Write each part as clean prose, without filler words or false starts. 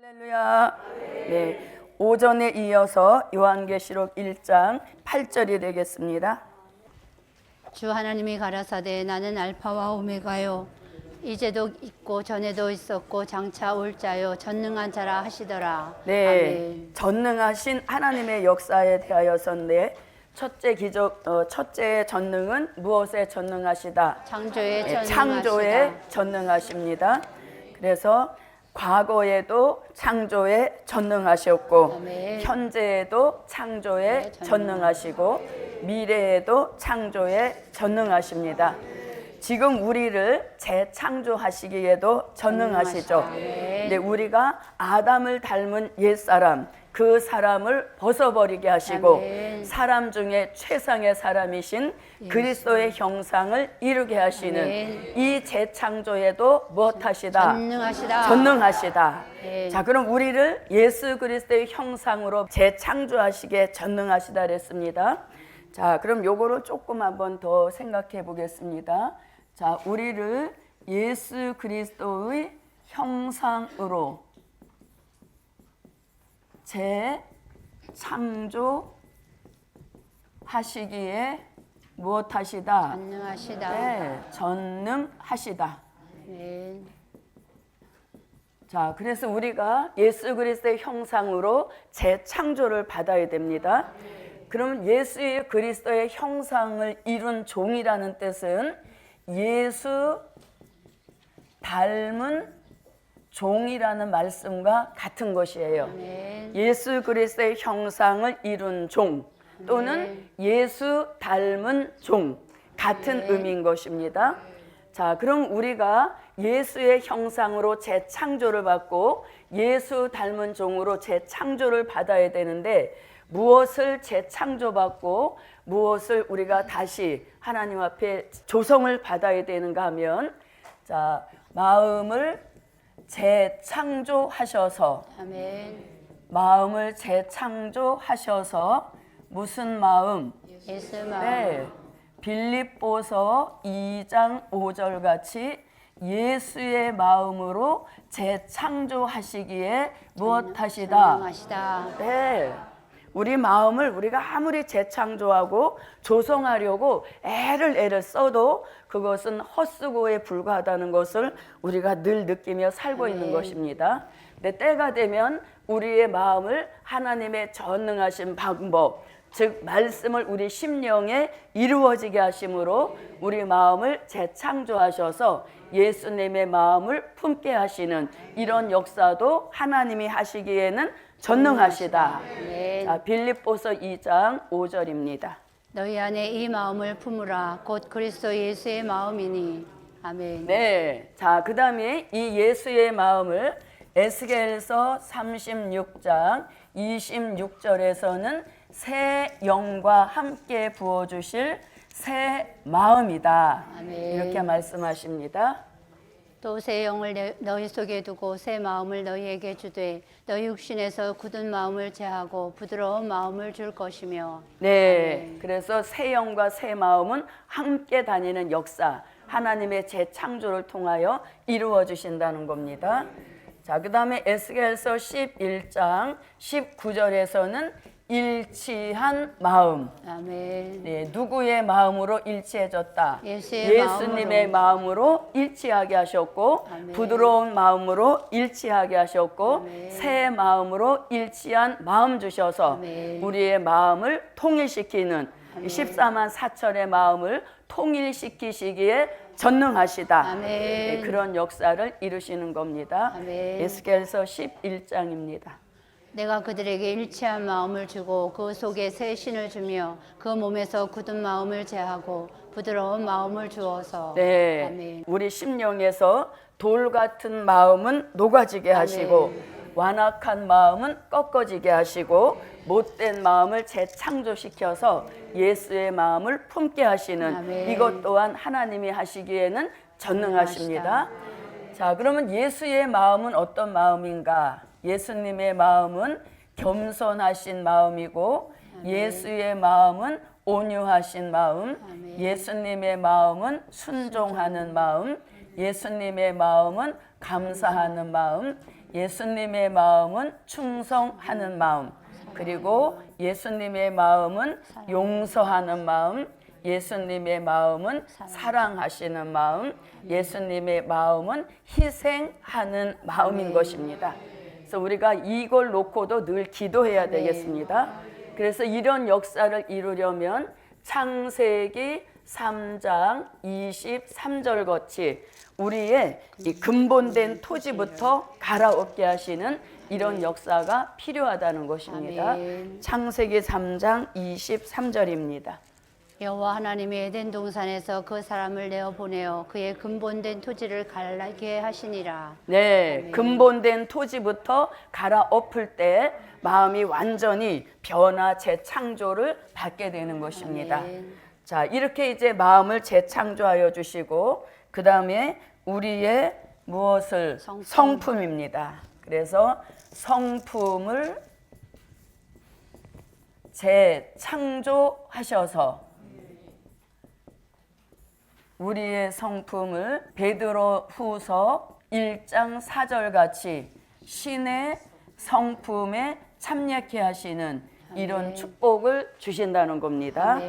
할렐루야. 네, 오전에 이어서 요한계시록 1장 8절이 되겠습니다. 주 하나님이 가라사대 나는 알파와 오메가요 이제도 있고 전에도 있었고 장차 올 자요 전능한 자라 하시더라. 네, 아멘. 전능하신 하나님의 역사에 대하여서인데 첫째 기적, 첫째 전능은 무엇에 전능하시다? 창조에 네, 전능하시다. 창조에 전능하십니다. 그래서 과거에도 창조에 전능하셨고 아멘. 현재에도 창조에 네, 전능하시고 미래에도 창조에 전능하십니다. 지금 우리를 재창조하시기에도 전능하시죠. 근데 우리가 아담을 닮은 옛사람, 그 사람을 벗어버리게 하시고 아멘. 사람 중에 최상의 사람이신 그리스도의 형상을 이루게 하시는 아멘. 이 재창조에도 무엇하시다? 전능하시다. 전능하시다. 네. 자, 그럼 우리를 예수 그리스도의 형상으로 재창조하시게 전능하시다 그랬습니다. 자, 그럼 요거를 조금 한번 더 생각해 보겠습니다. 자, 우리를 예수 그리스도의 형상으로 재창조하시기에 무엇하시다? 전능하시다. 네, 전능하시다. 아멘. 자, 그래서 우리가 예수 그리스도의 형상으로 재창조를 받아야 됩니다. 그러면 예수 그리스도의 형상을 이룬 종이라는 뜻은 예수 닮은 종이라는 말씀과 같은 것이에요. 아멘. 예수 그리스도의 형상을 이룬 종 또는 예수 닮은 종 같은 의미인 것입니다. 자, 그럼 우리가 예수의 형상으로 재창조를 받고 예수 닮은 종으로 재창조를 받아야 되는데 무엇을 재창조받고 무엇을 우리가 다시 하나님 앞에 조성을 받아야 되는가 하면 자, 마음을 재창조하셔서 아멘. 마음을 재창조하셔서 무슨 마음? 예수 마음. 네, 빌립보서 2장 5절 같이 예수의 마음으로 재창조하시기에 무엇하시다? 전능하시다. 네, 우리 마음을 우리가 아무리 재창조하고 조성하려고 애를 써도 그것은 헛수고에 불과하다는 것을 우리가 늘 느끼며 살고 있는 것입니다. 근데 때가 되면 우리의 마음을 하나님의 전능하신 방법, 즉 말씀을 우리 심령에 이루어지게 하심으로 우리 마음을 재창조하셔서 예수님의 마음을 품게 하시는 이런 역사도 하나님이 하시기에는 전능하시다. 아멘. 자, 빌립보서 2장 5절입니다. 너희 안에 이 마음을 품으라 곧 그리스도 예수의 마음이니. 아멘. 네, 자, 그 다음에 이 예수의 마음을 에스겔서 36장 26절에서는 새 영과 함께 부어주실 새 마음이다. 아멘. 이렇게 말씀하십니다. 또 새 영을 너희 속에 두고 새 마음을 너희에게 주되 너희 육신에서 굳은 마음을 제하고 부드러운 마음을 줄 것이며. 네, 아멘. 그래서 새 영과 새 마음은 함께 다니는 역사, 하나님의 재창조를 통하여 이루어 주신다는 겁니다. 자, 그 다음에 에스겔서 11장 19절에서는 일치한 마음. 아멘. 네, 누구의 마음으로 일치해졌다? 예수의 예수님의 마음으로 일치하게 하셨고 아멘. 부드러운 마음으로 일치하게 하셨고 아멘. 새 마음으로 일치한 마음 주셔서 아멘. 우리의 마음을 통일시키는 14만 4천의 마음을 통일시키시기에 전능하시다. 아멘. 네, 그런 역사를 이루시는 겁니다. 아멘. 에스겔서 11장입니다. 내가 그들에게 일치한 마음을 주고 그 속에 새 신을 주며 그 몸에서 굳은 마음을 제하고 부드러운 마음을 주어서. 네, 아멘. 우리 심령에서 돌 같은 마음은 녹아지게 하시고 완악한 마음은 꺾어지게 하시고 못된 마음을 재창조시켜서 예수의 마음을 품게 하시는 아멘. 이것 또한 하나님이 하시기에는 전능하십니다. 자, 그러면 예수의 마음은 어떤 마음인가? 예수님의 마음은 겸손하신 마음이고 예수의 마음은 온유하신 마음, 아멘. 예수님의 마음은 순종하는 마음, 예수님의 마음은 감사하는 마음, 예수님의 마음은 충성하는 마음, 그리고 예수님의 마음은 용서하는 마음, 예수님의 마음은 사랑하시는 마음, 예수님의 마음은 희생하는 마음인 것입니다. 그래서 우리가 이걸 놓고도 늘 기도해야 되겠습니다. 그래서 이런 역사를 이루려면 창세기 3장 23절 같이 우리의 이 근본된 토지부터 갈아엎게 하시는 이런 역사가 필요하다는 것입니다. 창세기 3장 23절입니다. 여호와 하나님이 에덴 동산에서 그 사람을 내어 보내어 그의 근본된 토지를 갈라게 하시니라. 네, 근본된 토지부터 갈아엎을 때 마음이 완전히 변화 재창조를 받게 되는 것입니다. 자, 이렇게 이제 마음을 재창조하여 주시고 그 다음에 우리의 무엇을 성품입니다. 그래서 성품을 재창조하셔서 우리의 성품을 베드로후서 1장 4절 같이 신의 성품에 참여케 하시는 이런 축복을 주신다는 겁니다.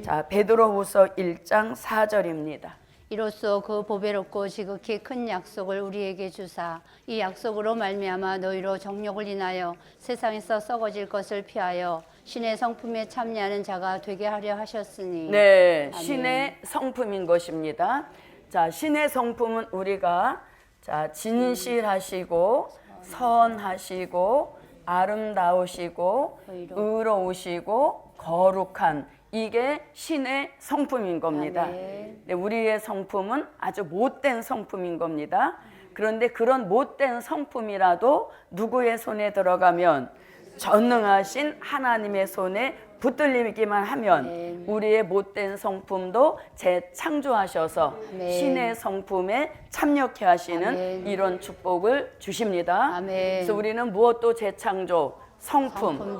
자, 베드로후서 1장 4절입니다. 이로써 그 보배롭고 지극히 큰 약속을 우리에게 주사 이 약속으로 말미암아 너희로 정욕을 인하여 세상에서 썩어질 것을 피하여 신의 성품에 참여하는 자가 되게 하려 하셨으니. 네, 아멘. 신의 성품인 것입니다. 자, 신의 성품은 우리가 자, 진실하시고 선하시고 아름다우시고 의로우시고 거룩한 이게 신의 성품인 겁니다. 근데 우리의 성품은 아주 못된 성품인 겁니다. 그런데 그런 못된 성품이라도 누구의 손에 들어가면 전능하신 하나님의 손에 붙들리기만 하면 우리의 못된 성품도 재창조하셔서 신의 성품에 참여케 하시는 이런 축복을 주십니다. 그래서 우리는 무엇도 재창조, 성품.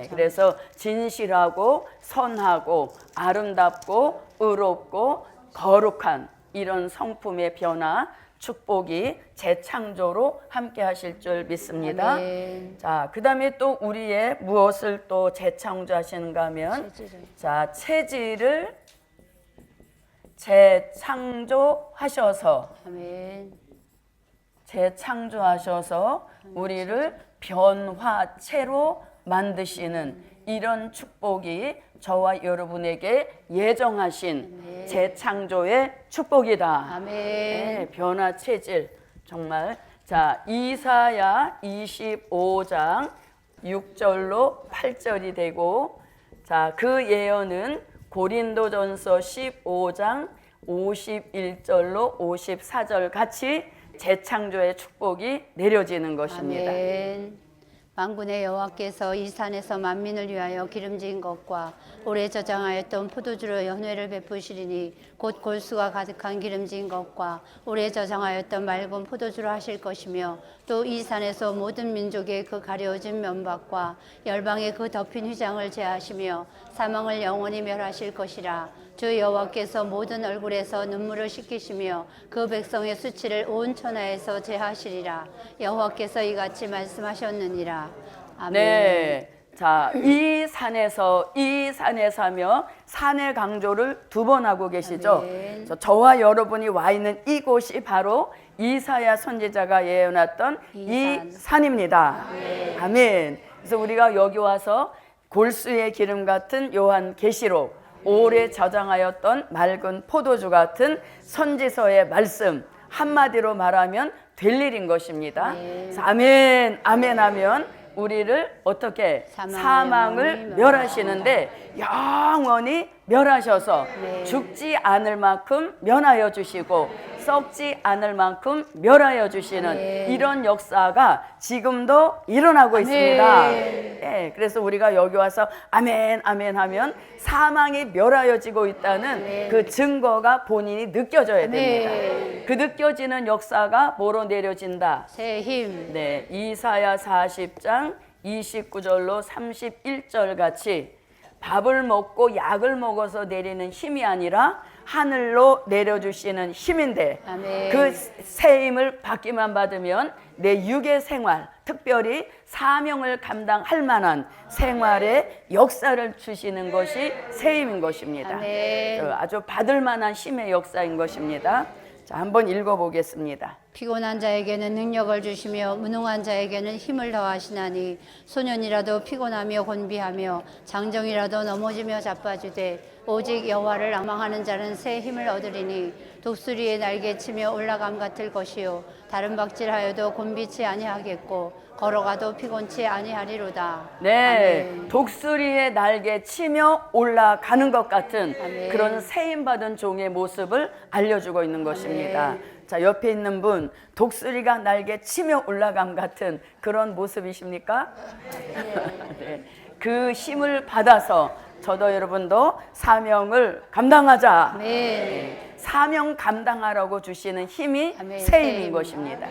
그래서 진실하고 선하고 아름답고 의롭고 거룩한 이런 성품의 변화, 축복이 재창조로 함께 하실 줄 믿습니다. 자, 그 다음에 또 우리의 무엇을 또 재창조하시는가 하면 자, 체질을 재창조하셔서 재창조하셔서 우리를 변화체로 만드시는 이런 축복이 저와 여러분에게 예정하신 재창조의 축복이다. 네, 변화 체질 정말. 자, 이사야 25장 6절로 8절이 되고, 자, 그 예언은 고린도전서 15장 51절로 54절 같이 재창조의 축복이 내려지는 것입니다. 만군의 여호와께서 이 산에서 만민을 위하여 기름진 것과 오래 저장하였던 포도주로 연회를 베푸시리니 곧 골수가 가득한 기름진 것과 오래 저장하였던 맑은 포도주로 하실 것이며 또 이 산에서 모든 민족의 그 가려진 면박과 열방의 그 덮인 휘장을 제하시며 사망을 영원히 멸하실 것이라. 주 여호와께서 모든 얼굴에서 눈물을 씻기시며 그 백성의 수치를 온 천하에서 제하시리라. 여호와께서 이같이 말씀하셨느니라. 아멘. 네, 자, 이 산에서 하며 산의 강조를 두 번 하고 계시죠. 저와 여러분이 와 있는 이곳이 바로 이사야 선지자가 예언했던 이 산입니다. 아멘. 그래서 우리가 여기 와서 골수의 기름 같은 요한 계시록, 오래 저장하였던 맑은 포도주 같은 선지서의 말씀, 한마디로 말하면 될 일인 것입니다. 아멘, 아멘 하면 우리를 어떻게 사망을 멸하시는데 영원히 멸하셔서 죽지 않을 만큼 면하여 주시고 썩지 않을 만큼 멸하여 주시는 이런 역사가 지금도 일어나고 있습니다. 네, 그래서 우리가 여기 와서 아멘 아멘 하면 사망이 멸하여지고 있다는 그 증거가 본인이 느껴져야 됩니다. 그 느껴지는 역사가 뭐로 내려진다? 새 힘. 네, 이사야 40장 29절로 31절 같이 밥을 먹고 약을 먹어서 내리는 힘이 아니라 하늘로 내려주시는 힘인데 아멘. 그 새 힘을 받기만 받으면 내 육의 생활, 특별히 사명을 감당할 만한 생활의 역사를 주시는 것이 새 힘인 것입니다. 아멘. 아주 받을 만한 힘의 역사인 것입니다. 자, 한번 읽어보겠습니다. 피곤한 자에게는 능력을 주시며 무능한 자에게는 힘을 더하시나니 소년이라도 피곤하며 곤비하며 장정이라도 넘어지며 자빠지되 오직 여호와를 낭망하는 자는 새 힘을 얻으리니 독수리의 날개치며 올라감 같을 것이요 다른 박질하여도 곤비치 아니하겠고 걸어가도 피곤치 아니하리로다. 네, 아멘. 독수리의 날개 치며 올라가는 것 같은 아멘. 그런 세임 받은 종의 모습을 알려주고 있는 것입니다. 자, 옆에 있는 분, 독수리가 날개 치며 올라감 같은 그런 모습이십니까? 네, 그 힘을 받아서 저도 여러분도 사명을 감당하자. 아멘. 사명 감당하라고 주시는 힘이 아멘. 새 힘인 것입니다.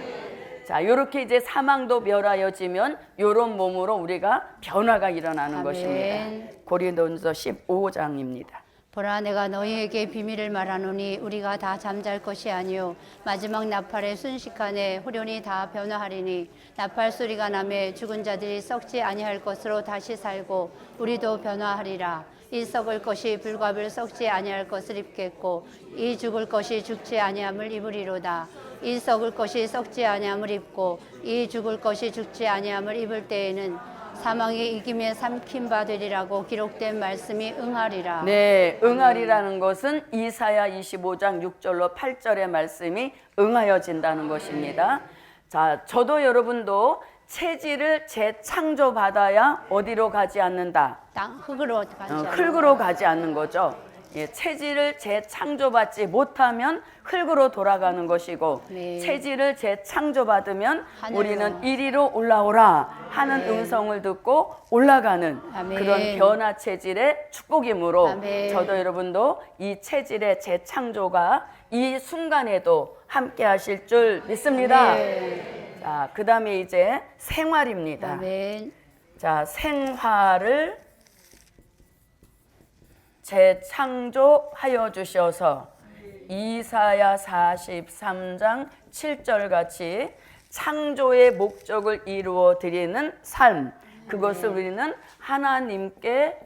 자, 이렇게 이제 사망도 멸하여지면 이런 몸으로 우리가 변화가 일어나는 아멘. 것입니다. 고린도전서 15장입니다. 보라 내가 너희에게 비밀을 말하노니 우리가 다 잠잘 것이 아니요 마지막 나팔의 순식간에 후련히 다 변화하리니 나팔 소리가 나매 죽은 자들이 썩지 아니할 것으로 다시 살고 우리도 변화하리라. 이 썩을 것이 불과 썩지 아니할 것을 입겠고 이 죽을 것이 죽지 아니함을 입으리로다. 이 썩을 것이 썩지 아니함을 입고 이 죽을 것이 죽지 아니함을 입을 때에는 사망이 이김에 삼킨 바 되리라고 기록된 말씀이 응하리라. 네, 응하리라는 것은 이사야 25장 6절로 8절의 말씀이 응하여진다는 것입니다. 자, 저도 여러분도 체질을 재창조받아야 어디로 가지 않는다? 흙으로 가지 않는다. 흙으로 가지 않는 거죠. 예, 체질을 재창조받지 못하면 흙으로 돌아가는 것이고 네. 체질을 재창조받으면 하늘로. 우리는 이리로 올라오라 하는 네. 음성을 듣고 올라가는 아멘. 그런 변화 체질의 축복이므로 아멘. 저도 여러분도 이 체질의 재창조가 이 순간에도 함께 하실 줄 믿습니다. 아멘. 자, 그 다음에 이제 생활입니다. 아멘. 자, 생활을 재창조하여 주셔서 이사야 43장 7절 같이 창조의 목적을 이루어 드리는 삶, 그것을 우리는 하나님께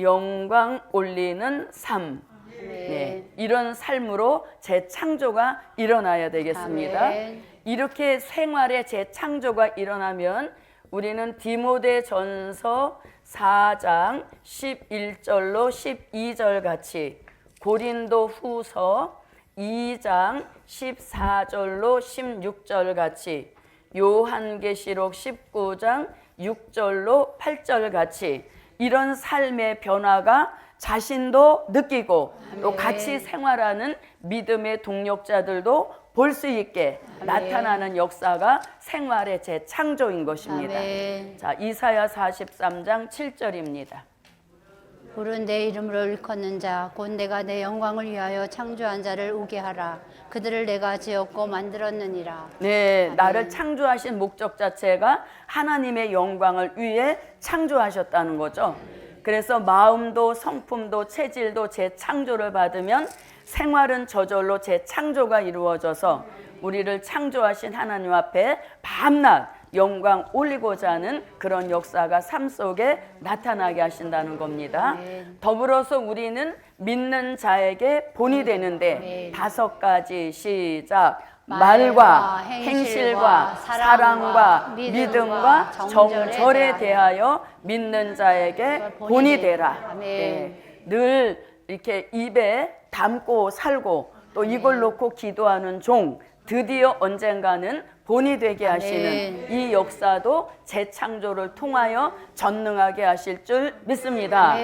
영광 올리는 삶, 네, 이런 삶으로 재창조가 일어나야 되겠습니다. 아멘. 이렇게 생활의 재창조가 일어나면 우리는 디모데전서 4장 11절로 12절 같이 고린도후서 2장 14절로 16절 같이 요한계시록 19장 6절로 8절 같이 이런 삶의 변화가 자신도 느끼고 또 같이 생활하는 믿음의 동력자들도 볼 수 있게 나타나는 역사가 생활의 재창조인 것입니다. 아멘. 자, 이사야 43장 7절입니다. 부른 내 이름으로 일컫는 자 곧 내가 내 영광을 위하여 창조한 자를 우게 하라. 그들을 내가 지었고 만들었느니라. 네, 나를 창조하신 목적 자체가 하나님의 영광을 위해 창조하셨다는 거죠. 그래서 마음도 성품도 체질도 재창조를 받으면 생활은 저절로 재창조가 이루어져서 우리를 창조하신 하나님 앞에 밤낮 영광 올리고자 하는 그런 역사가 삶 속에 나타나게 하신다는 겁니다. 더불어서 우리는 믿는 자에게 본이 되는데 5가지 시작. 말과 행실과 사랑과 믿음과 정절에 대하여 믿는 자에게 본이 되라. 네, 늘 이렇게 입에 담고 살고 또 이걸 놓고 기도하는 종, 드디어 언젠가는 본이 되게 하시는 이 역사도 재창조를 통하여 전능하게 하실 줄 믿습니다.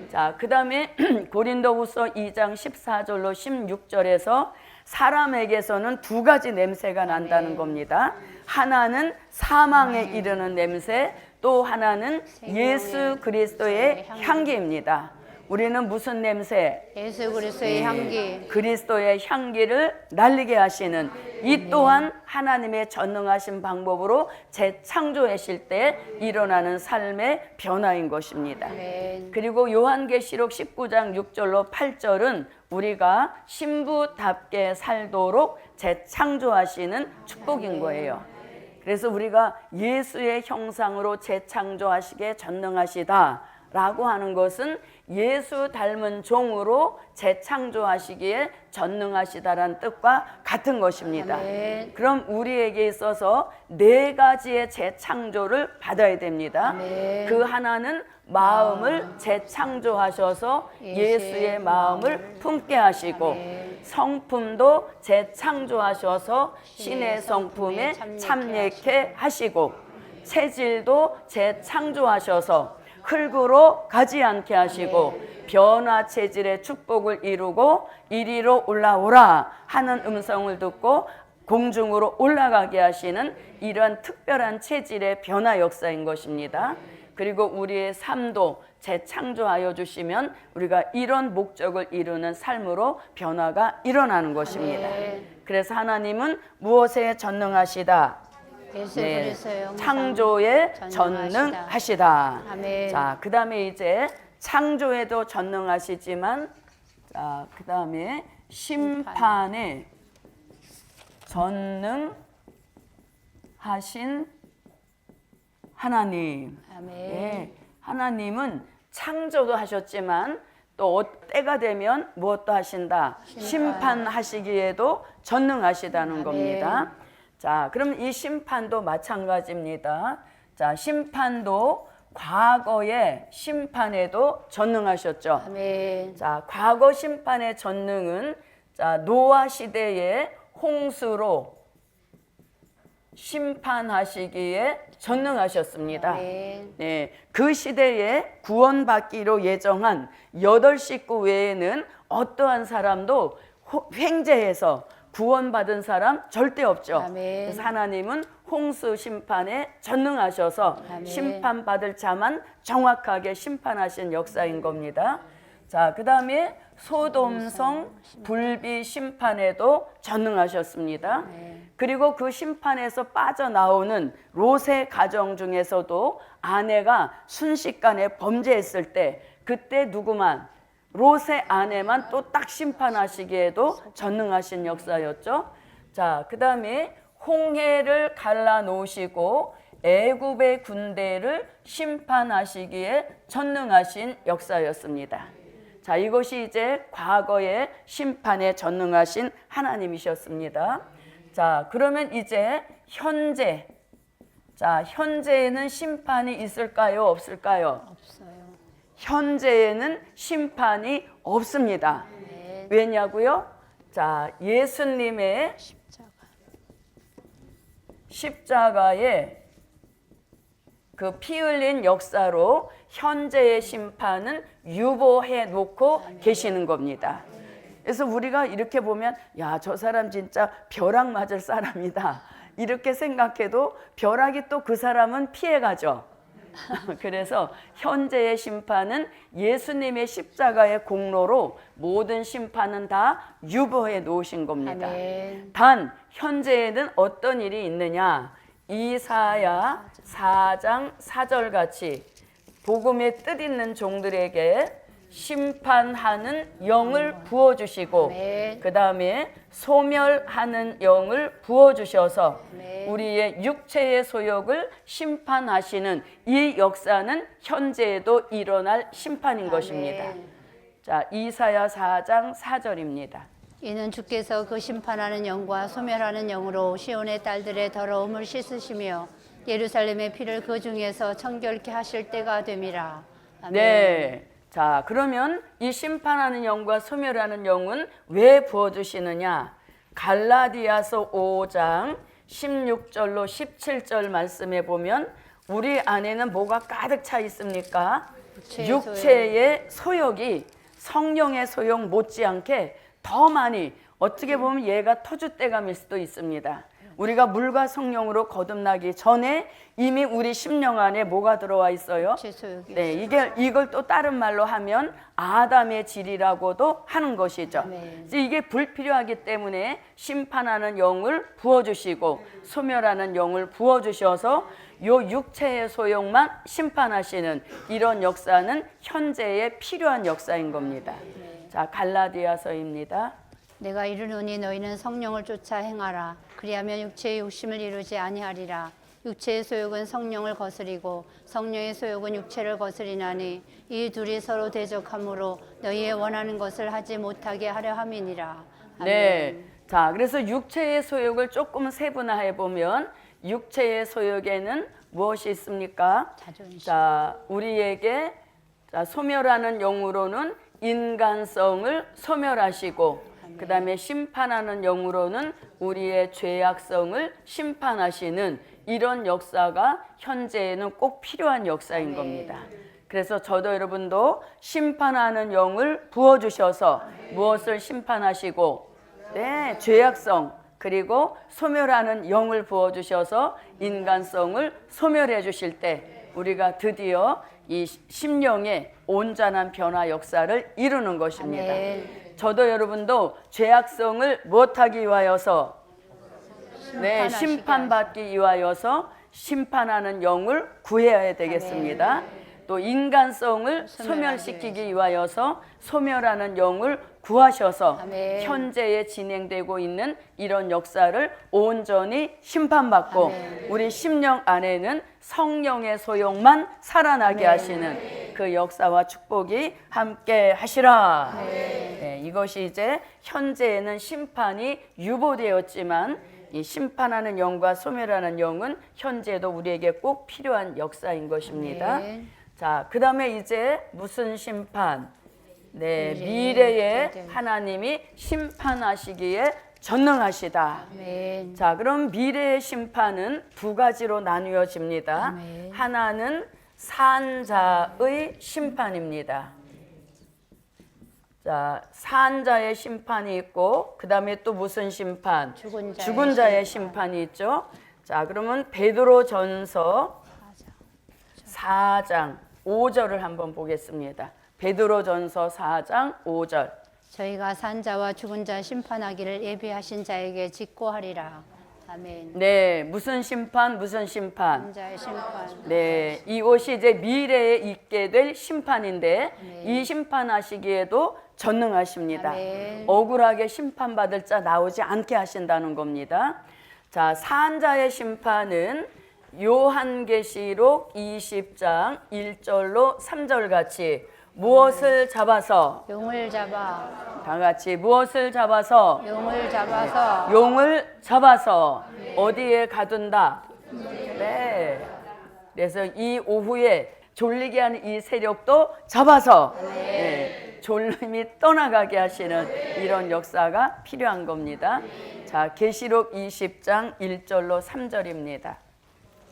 자, 그 다음에 고린도후서 2장 14절로 16절에서 사람에게서는 2가지 냄새가 난다는 겁니다. 하나는 사망에 이르는 냄새, 또 하나는 예수 그리스도의 향기입니다. 우리는 무슨 냄새? 예수 그리스도의 향기. 그리스도의 향기를 날리게 하시는 이 또한 하나님의 전능하신 방법으로 재창조하실 때 일어나는 삶의 변화인 것입니다. 아멘. 그리고 요한계시록 19장 6절로 8절은 우리가 신부답게 살도록 재창조하시는 축복인 거예요. 그래서 우리가 예수의 형상으로 재창조하시기에 전능하시다 라고 하는 것은 예수 닮은 종으로 재창조하시기에 전능하시다라는 뜻과 같은 것입니다. 아멘. 그럼 우리에게 있어서 네 가지의 재창조를 받아야 됩니다. 아멘. 그 하나는 마음을 재창조하셔서 예수의 마음을 품게 하시고, 성품도 재창조하셔서 신의 성품에 참여케 하시고, 체질도 재창조하셔서 흙으로 가지 않게 하시고, 변화 체질의 축복을 이루고 이리로 올라오라 하는 음성을 듣고 공중으로 올라가게 하시는 이러한 특별한 체질의 변화 역사인 것입니다. 그리고 우리의 삶도 재창조하여 주시면 우리가 이런 목적을 이루는 삶으로 변화가 일어나는 것입니다. 그래서 하나님은 무엇에 전능하시다? 예수 그리스도의 형상 창조에 전능하시다. 아멘. 자, 그 다음에 이제 창조에도 전능하시지만, 자, 그 다음에 심판에 전능하신 하나님. 아멘. 예, 하나님은 창조도 하셨지만 또 때가 되면 무엇도 하신다? 심판하시기에도 전능하시다는 아멘. 겁니다. 자, 그럼 이 심판도 마찬가지입니다. 자, 심판도 과거의 심판에도 전능하셨죠. 아멘. 자, 과거 심판의 전능은 자, 노아 시대의 홍수로 심판하시기에 전능하셨습니다. 아멘. 네, 그 시대에 구원받기로 예정한 8식구 외에는 어떠한 사람도 횡재해서 구원받은 사람 절대 없죠. 아멘. 그래서 하나님은 홍수 심판에 전능하셔서 아멘. 심판받을 자만 정확하게 심판하신 역사인 겁니다. 자, 그 다음에 소돔성 불비 심판에도 전능하셨습니다. 그리고 그 심판에서 빠져나오는 롯의 가정 중에서도 아내가 순식간에 범죄했을 때 그때 누구만? 롯의 아내만 또 딱 심판하시기에도 전능하신 역사였죠. 자, 그 다음에 홍해를 갈라놓으시고 애굽의 군대를 심판하시기에 전능하신 역사였습니다. 자, 이것이 이제 과거의 심판에 전능하신 하나님이셨습니다. 자, 그러면 이제 현재. 자, 현재에는 심판이 있을까요? 없을까요? 없어요. 현재에는 심판이 없습니다. 아멘. 왜냐고요? 자, 예수님의 십자가의 그 피 흘린 역사로 현재의 심판은 유보해 놓고 계시는 겁니다. 그래서 우리가 이렇게 보면 야, 저 사람 진짜 벼락 맞을 사람이다 이렇게 생각해도 벼락이 또 그 사람은 피해가죠. 그래서 현재의 심판은 예수님의 십자가의 공로로 모든 심판은 다 유보해 놓으신 겁니다. 아멘. 단 현재에는 어떤 일이 있느냐? 이사야 4장 4절 같이 복음의 뜻 있는 종들에게 심판하는 영을 부어주시고 아멘. 그 다음에 소멸하는 영을 부어주셔서 아멘. 우리의 육체의 소욕을 심판하시는 이 역사는 현재에도 일어날 심판인 것입니다. 자, 이사야 4장 4절입니다. 이는 주께서 그 심판하는 영과 소멸하는 영으로 시온의 딸들의 더러움을 씻으시며 예루살렘의 피를 그 중에서 청결케 하실 때가 됨이라. 아멘. 네. 자, 그러면 이 심판하는 영과 소멸하는 영은 왜 부어주시느냐? 갈라디아서 5장 16절로 17절 말씀에 보면 우리 안에는 뭐가 가득 차 있습니까? 육체의 소욕이 성령의 소욕 못지않게 더 많이, 어떻게 보면 얘가 터줏대감일 수도 있습니다. 우리가 물과 성령으로 거듭나기 전에 이미 우리 심령 안에 뭐가 들어와 있어요? 제 소욕이. 네, 이걸 또 다른 말로 하면 아담의 질이라고도 하는 것이죠. 네. 이게 불필요하기 때문에 심판하는 영을 부어주시고 소멸하는 영을 부어주셔서 요 육체의 소욕만 심판하시는 이런 역사는 현재에 필요한 역사인 겁니다. 자, 갈라디아서입니다. 내가 이르노니 너희는 성령을 쫓아 행하라. 그리하면 육체의 욕심을 이루지 아니하리라. 육체의 소욕은 성령을 거스리고 성령의 소욕은 육체를 거스리나니 이 둘이 서로 대적하므로 너희의 원하는 것을 하지 못하게 하려 함이니라. 아멘. 네. 자, 그래서 육체의 소욕을 조금 세분화해 보면 육체의 소욕에는 무엇이 있습니까? 자존심. 자, 우리에게 소멸하는 영으로는 인간성을 소멸하시고 그 다음에 심판하는 영으로는 우리의 죄악성을 심판하시는 이런 역사가 현재에는 꼭 필요한 역사인 겁니다. 그래서 저도 여러분도 심판하는 영을 부어주셔서 무엇을 심판하시고 네, 죄악성 그리고 소멸하는 영을 부어주셔서 인간성을 소멸해 주실 때 우리가 드디어 이 심령의 온전한 변화 역사를 이루는 것입니다. 아멘. 저도 여러분도 죄악성을 못하기 위하여서 네, 심판받기 위하여서 심판하는 영을 구해야 되겠습니다. 또 인간성을 소멸시키기 위하여서 소멸하는 영을 구하셔서 아멘. 현재에 진행되고 있는 이런 역사를 온전히 심판받고 아멘. 우리 심령 안에는 성령의 소욕만 살아나게 하시는 그 역사와 축복이 함께 하시라. 네, 이것이 이제 현재에는 심판이 유보되었지만 이 심판하는 영과 소멸하는 영은 현재도 우리에게 꼭 필요한 역사인 것입니다. 아멘. 자, 그 다음에 이제 무슨 심판? 네, 미래에 하나님이 심판하시기에 전능하시다. 아멘. 자, 그럼 미래의 심판은 두 가지로 나누어집니다. 아멘. 하나는 산자의 심판입니다. 자, 산자의 심판이 있고 그 다음에 또 무슨 심판? 죽은 자의 심판이 있죠. 자, 그러면 베드로전서 4장 5절을 한번 보겠습니다. 베드로전서 4장 5절. 저희가 산자와 죽은 자 심판하기를 예비하신 자에게 직고하리라. 아멘. 네, 무슨 심판? 무슨 심판? 산자의 심판. 네, 이것이 이제 미래에 있게 될 심판인데 이 심판하시기에도 전능하십니다. 아멘. 억울하게 심판받을 자 나오지 않게 하신다는 겁니다. 자, 산자의 심판은 요한계시록 20장 1절로 3절 같이 무엇을 잡아서 용을 잡아. 다 같이 무엇을 잡아서 용을 잡아서. 용을 잡아서 어디에 가둔다. 네. 그래서 이 오후에 졸리게 하는 이 세력도 잡아서 네, 졸림이 떠나가게 하시는 이런 역사가 필요한 겁니다. 자, 계시록 20장 1절로 3절입니다.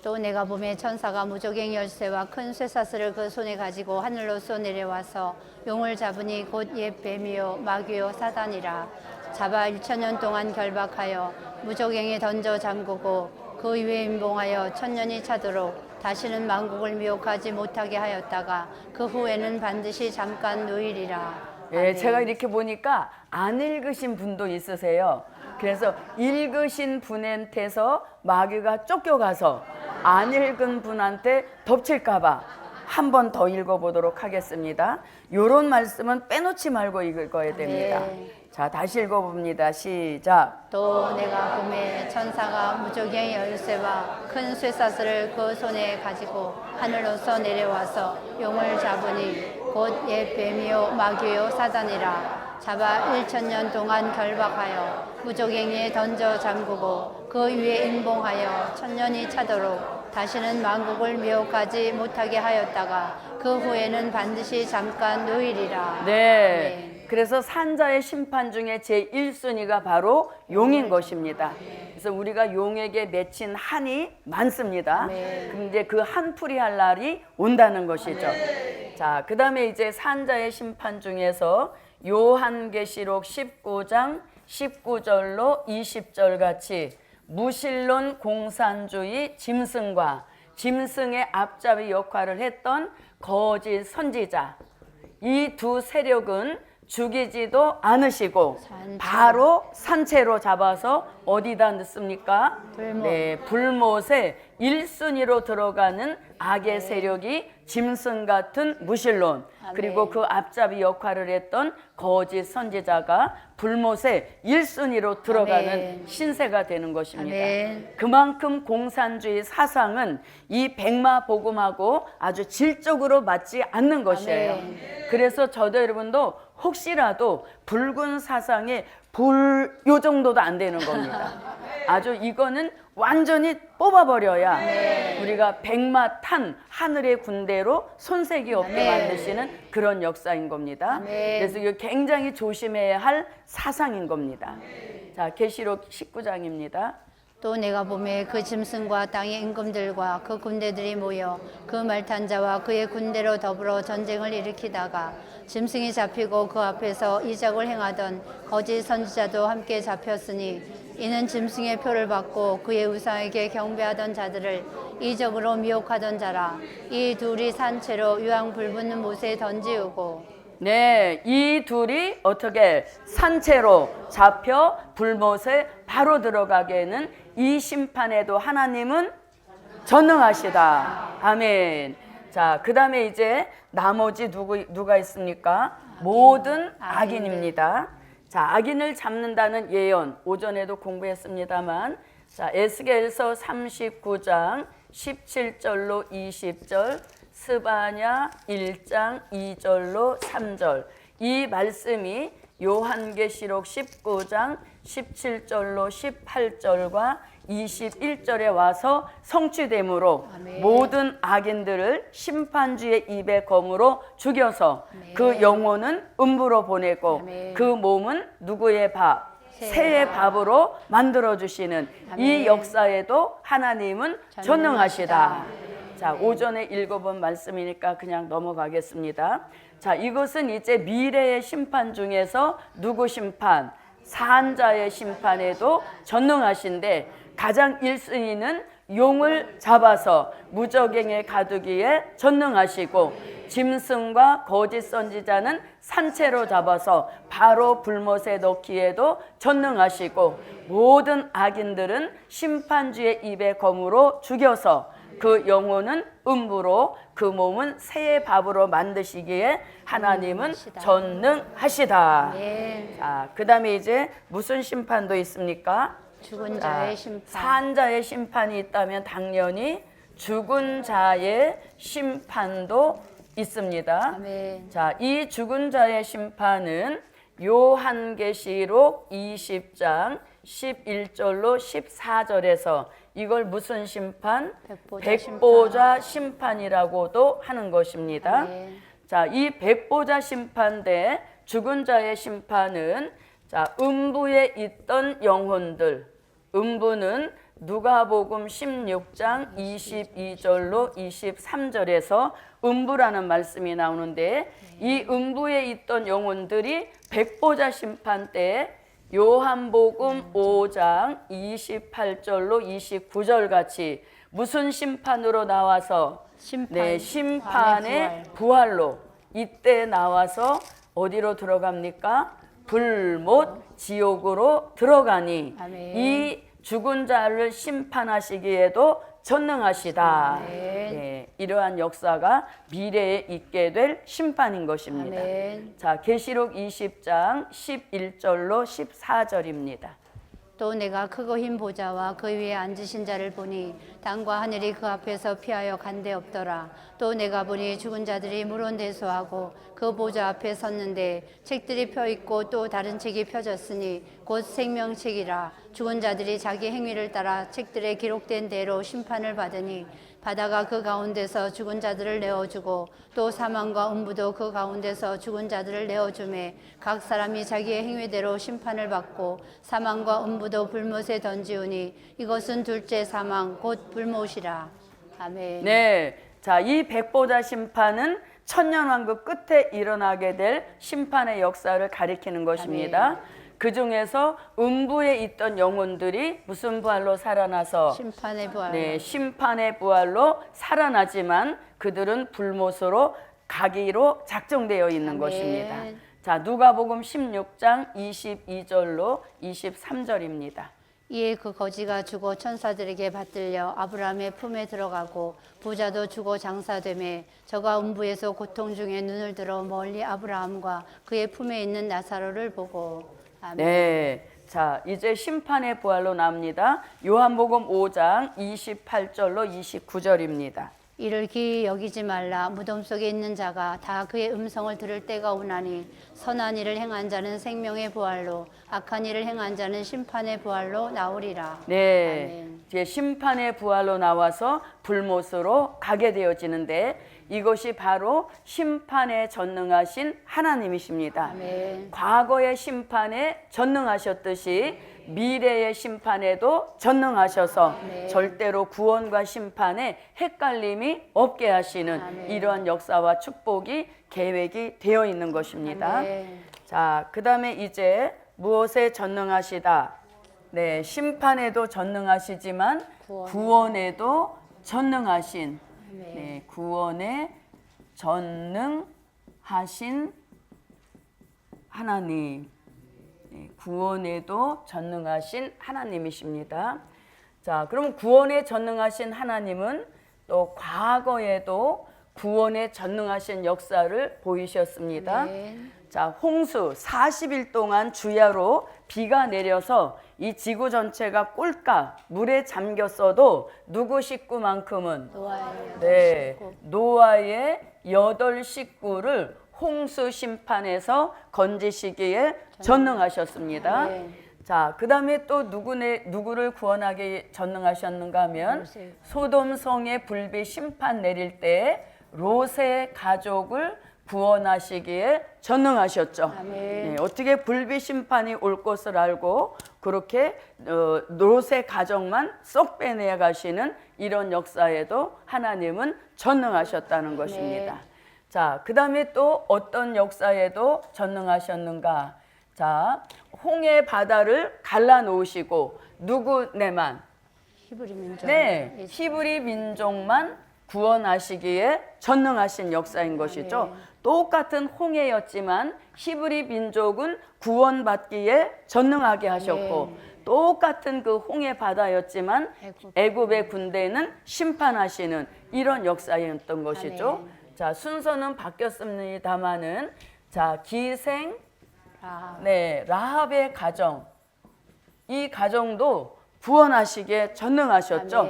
또 내가 보매 천사가 무적행 열쇠와 큰 쇠사슬을 그 손에 가지고 하늘로서 내려와서 용을 잡으니 곧 옛 뱀이요 마귀요 사단이라. 잡아 1000년 동안 결박하여 무적행에 던져 잠그고 그 위에 임봉하여 1000년이 차도록 다시는 만국을 미혹하지 못하게 하였다가 그 후에는 반드시 잠깐 누이리라. 예, 제가 이렇게 보니까 안 읽으신 분도 있으세요. 그래서 읽으신 분한테서 마귀가 쫓겨가서 안 읽은 분한테 덮칠까 봐 한 번 더 읽어보도록 하겠습니다. 이런 말씀은 빼놓지 말고 읽어야 됩니다. 자, 다시 읽어봅니다. 시작. 또 내가 보매 천사가 무적의 열쇠와 큰 쇠사슬을 그 손에 가지고 하늘로서 내려와서 용을 잡으니 곧 옛 뱀이요 마귀요 사단이라. 잡아 1000년 동안 결박하여 무적행에 던져 잠그고 그 위에 임봉하여 1000년이 차도록 다시는 만국을 미혹하지 못하게 하였다가 그 후에는 반드시 잠깐 누이리라. 네. 그래서 산자의 심판 중에 제1순위가 바로 용인 것입니다. 그래서 우리가 용에게 맺힌 한이 많습니다. 근데 그 한풀이 할 날이 온다는 것이죠. 자, 그 다음에 이제 산자의 심판 중에서 요한계시록 19장 19절로 20절 같이 무신론 공산주의 짐승과 짐승의 앞잡이 역할을 했던 거짓 선지자, 이 두 세력은 죽이지도 않으시고 바로 산채로 잡아서 어디다 넣습니까? 불못. 네, 불못에 1순위로 들어가는 악의 세력이 짐승 같은 무신론, 아멘. 그리고 그 앞잡이 역할을 했던 거짓 선지자가 불못에 1순위로 들어가는 아멘. 신세가 되는 것입니다. 아멘. 그만큼 공산주의 사상은 이 백마 복음하고 아주 질적으로 맞지 않는 것이에요. 아멘. 그래서 저도 여러분도 혹시라도 붉은 사상에 불 요 정도도 안 되는 겁니다. 아주 이거는 완전히 뽑아버려야 우리가 백마 탄 하늘의 군대로 손색이 없게 아멘. 만드시는 그런 역사인 겁니다. 아멘. 그래서 이거 굉장히 조심해야 할 사상인 겁니다. 자, 계시록 19장입니다. 또 내가 보매 그 짐승과 땅의 임금들과 그 군대들이 모여 그 말탄 자와 그의 군대로 더불어 전쟁을 일으키다가 짐승이 잡히고 그 앞에서 이적을 행하던 거짓 선지자도 함께 잡혔으니 이는 짐승의 표를 받고 그의 우상에게 경배하던 자들을 이적으로 미혹하던 자라. 이 둘이 산채로 유황 불붙는 못에 던지우고 네, 이 둘이 어떻게 산채로 잡혀 불못에 바로 들어가게는 이 심판에도 하나님은 전능하시다. 아멘. 자, 그 다음에 이제 나머지 누가 있습니까? 모든 악인입니다. 자, 악인을 잡는다는 예언 오전에도 공부했습니다만, 자, 에스겔서 39장 17절로 20절, 스바냐 1장 2절로 3절, 이 말씀이 요한계시록 19장 17절로 18절과 21절에 와서 성취되므로 아멘. 모든 악인들을 심판주의 입의 검으로 죽여서 아멘. 그 영혼은 음부로 보내고 아멘. 그 몸은 누구의 밥? 새의 밥으로 만들어주시는 이 아멘. 역사에도 하나님은 전능하시다. 자, 네. 오전에 읽어본 말씀이니까 그냥 넘어가겠습니다. 자, 이것은 이제 미래의 심판 중에서 누구 심판? 산자의 심판에도 전능하신데 가장 1순위는 용을 잡아서 무저갱에 가두기에 전능하시고 짐승과 거짓 선지자는 산채로 잡아서 바로 불못에 넣기에도 전능하시고 모든 악인들은 심판주의 입의 검으로 죽여서 그 영혼은 음부로 그 몸은 새의 밥으로 만드시기에 하나님은 전능하시다. 네. 자, 그 다음에 이제 무슨 심판도 있습니까? 죽은 자의 심판. 산자의 심판이 있다면 당연히 죽은 자의 심판도 있습니다. 아멘. 자, 이 죽은 자의 심판은 요한계시록 20장 11절로 14절에서 이걸 무슨 심판? 백보자 심판이라고도 하는 것입니다. 아멘. 자, 이 백보자 심판 대 죽은 자의 심판은 자, 음부에 있던 영혼들, 음부는 누가복음 16장 22절로 23절에서 음부라는 말씀이 나오는데 이 음부에 있던 영혼들이 백보자 심판 때 요한복음 5장 28절로 29절 같이 무슨 심판으로 나와서 심판의 부활로 이때 나와서 어디로 들어갑니까? 불못 지옥으로 들어가니 아멘. 이 죽은 자를 심판하시기에도 전능하시다. 네, 이러한 역사가 미래에 있게 될 심판인 것입니다. 아멘. 자, 계시록 20장 11절로 14절입니다. 또 내가 크고 흰 보좌와 그 위에 앉으신 자를 보니 땅과 하늘이 그 앞에서 피하여 간데 없더라. 또 내가 보니 죽은 자들이 물론대소하고 그 보좌 앞에 섰는데 책들이 펴 있고 또 다른 책이 펴졌으니 곧 생명책이라. 죽은 자들이 자기 행위를 따라 책들에 기록된 대로 심판을 받으니 바다가 그 가운데서 죽은 자들을 내어주고 또 사망과 음부도 그 가운데서 죽은 자들을 내어주매 각 사람이 자기의 행위대로 심판을 받고 사망과 음부도 불못에 던지우니 이것은 둘째 사망 곧 불못이라. 아멘. 네, 자, 이 백보자 심판은 천년왕국 끝에 일어나게 될 심판의 역사를 가리키는 것입니다. 그 중에서 음부에 있던 영혼들이 무슨 부활로 살아나서 심판의 부활. 네, 심판의 부활로 살아나지만 그들은 불못으로 가기로 작정되어 있는 아멘. 것입니다. 자, 누가복음 16장 22절로 23절입니다. 이에 그 거지가 죽어 천사들에게 받들려 아브라함의 품에 들어가고 부자도 죽어 장사되매 저가 음부에서 고통 중에 눈을 들어 멀리 아브라함과 그의 품에 있는 나사로를 보고. 아멘. 네. 자, 이제 심판의 부활로 나옵니다. 요한복음 5장 28절로 29절입니다. 이를 기이 여기지 말라. 무덤 속에 있는 자가 다 그의 음성을 들을 때가 오나니 선한 일을 행한 자는 생명의 부활로 악한 일을 행한 자는 심판의 부활로 나오리라. 네. 아멘. 이제 심판의 부활로 나와서 불못으로 가게 되어지는데 이것이 바로 심판에 전능하신 하나님이십니다. 아멘. 과거의 심판에 전능하셨듯이 미래의 심판에도 전능하셔서 네. 절대로 구원과 심판에 헷갈림이 없게 하시는 아멘. 이러한 역사와 축복이 계획이 되어 있는 것입니다. 아멘. 자, 그 다음에 이제 무엇에 전능하시다? 네, 심판에도 전능하시지만 구원에도 전능하신, 네, 구원에 전능하신 하나님. 네, 구원에도 전능하신 하나님이십니다. 자, 그럼 구원에 전능하신 하나님은 또 과거에도 구원에 전능하신 역사를 보이셨습니다. 아멘. 자, 홍수 40일 동안 주야로 비가 내려서 이 지구 전체가 꼴깍 물에 잠겼어도 누구 식구만큼은 노아의 네, 식구. 노아의 8식구를 홍수 심판에서 건지시기에 전능하셨습니다. 네. 자, 그 다음에 또 누구를 구원하게 전능하셨는가 하면 롯의. 소돔성의 불비 심판 내릴 때 롯의 가족을 구원하시기에 전능하셨죠. 아멘. 네, 어떻게 불비 심판이 올 것을 알고 그렇게 롯의 가정만 쏙 빼내 가시는 이런 역사에도 하나님은 전능하셨다는 것입니다. 네. 자, 그 다음에 또 어떤 역사에도 전능하셨는가? 자, 홍해 바다를 갈라놓으시고 누구네만? 히브리 민족. 네, 히브리 민족만 구원하시기에 전능하신 역사인 것이죠. 똑같은 홍해였지만 히브리 민족은 구원받기에 전능하게 하셨고 똑같은 그 홍해 바다였지만 애굽의 군대는 심판하시는 이런 역사였던 것이죠. 자, 순서는 바뀌었습니다마는 자, 기생 네, 라합의 가정, 이 가정도 구원하시기에 전능하셨죠.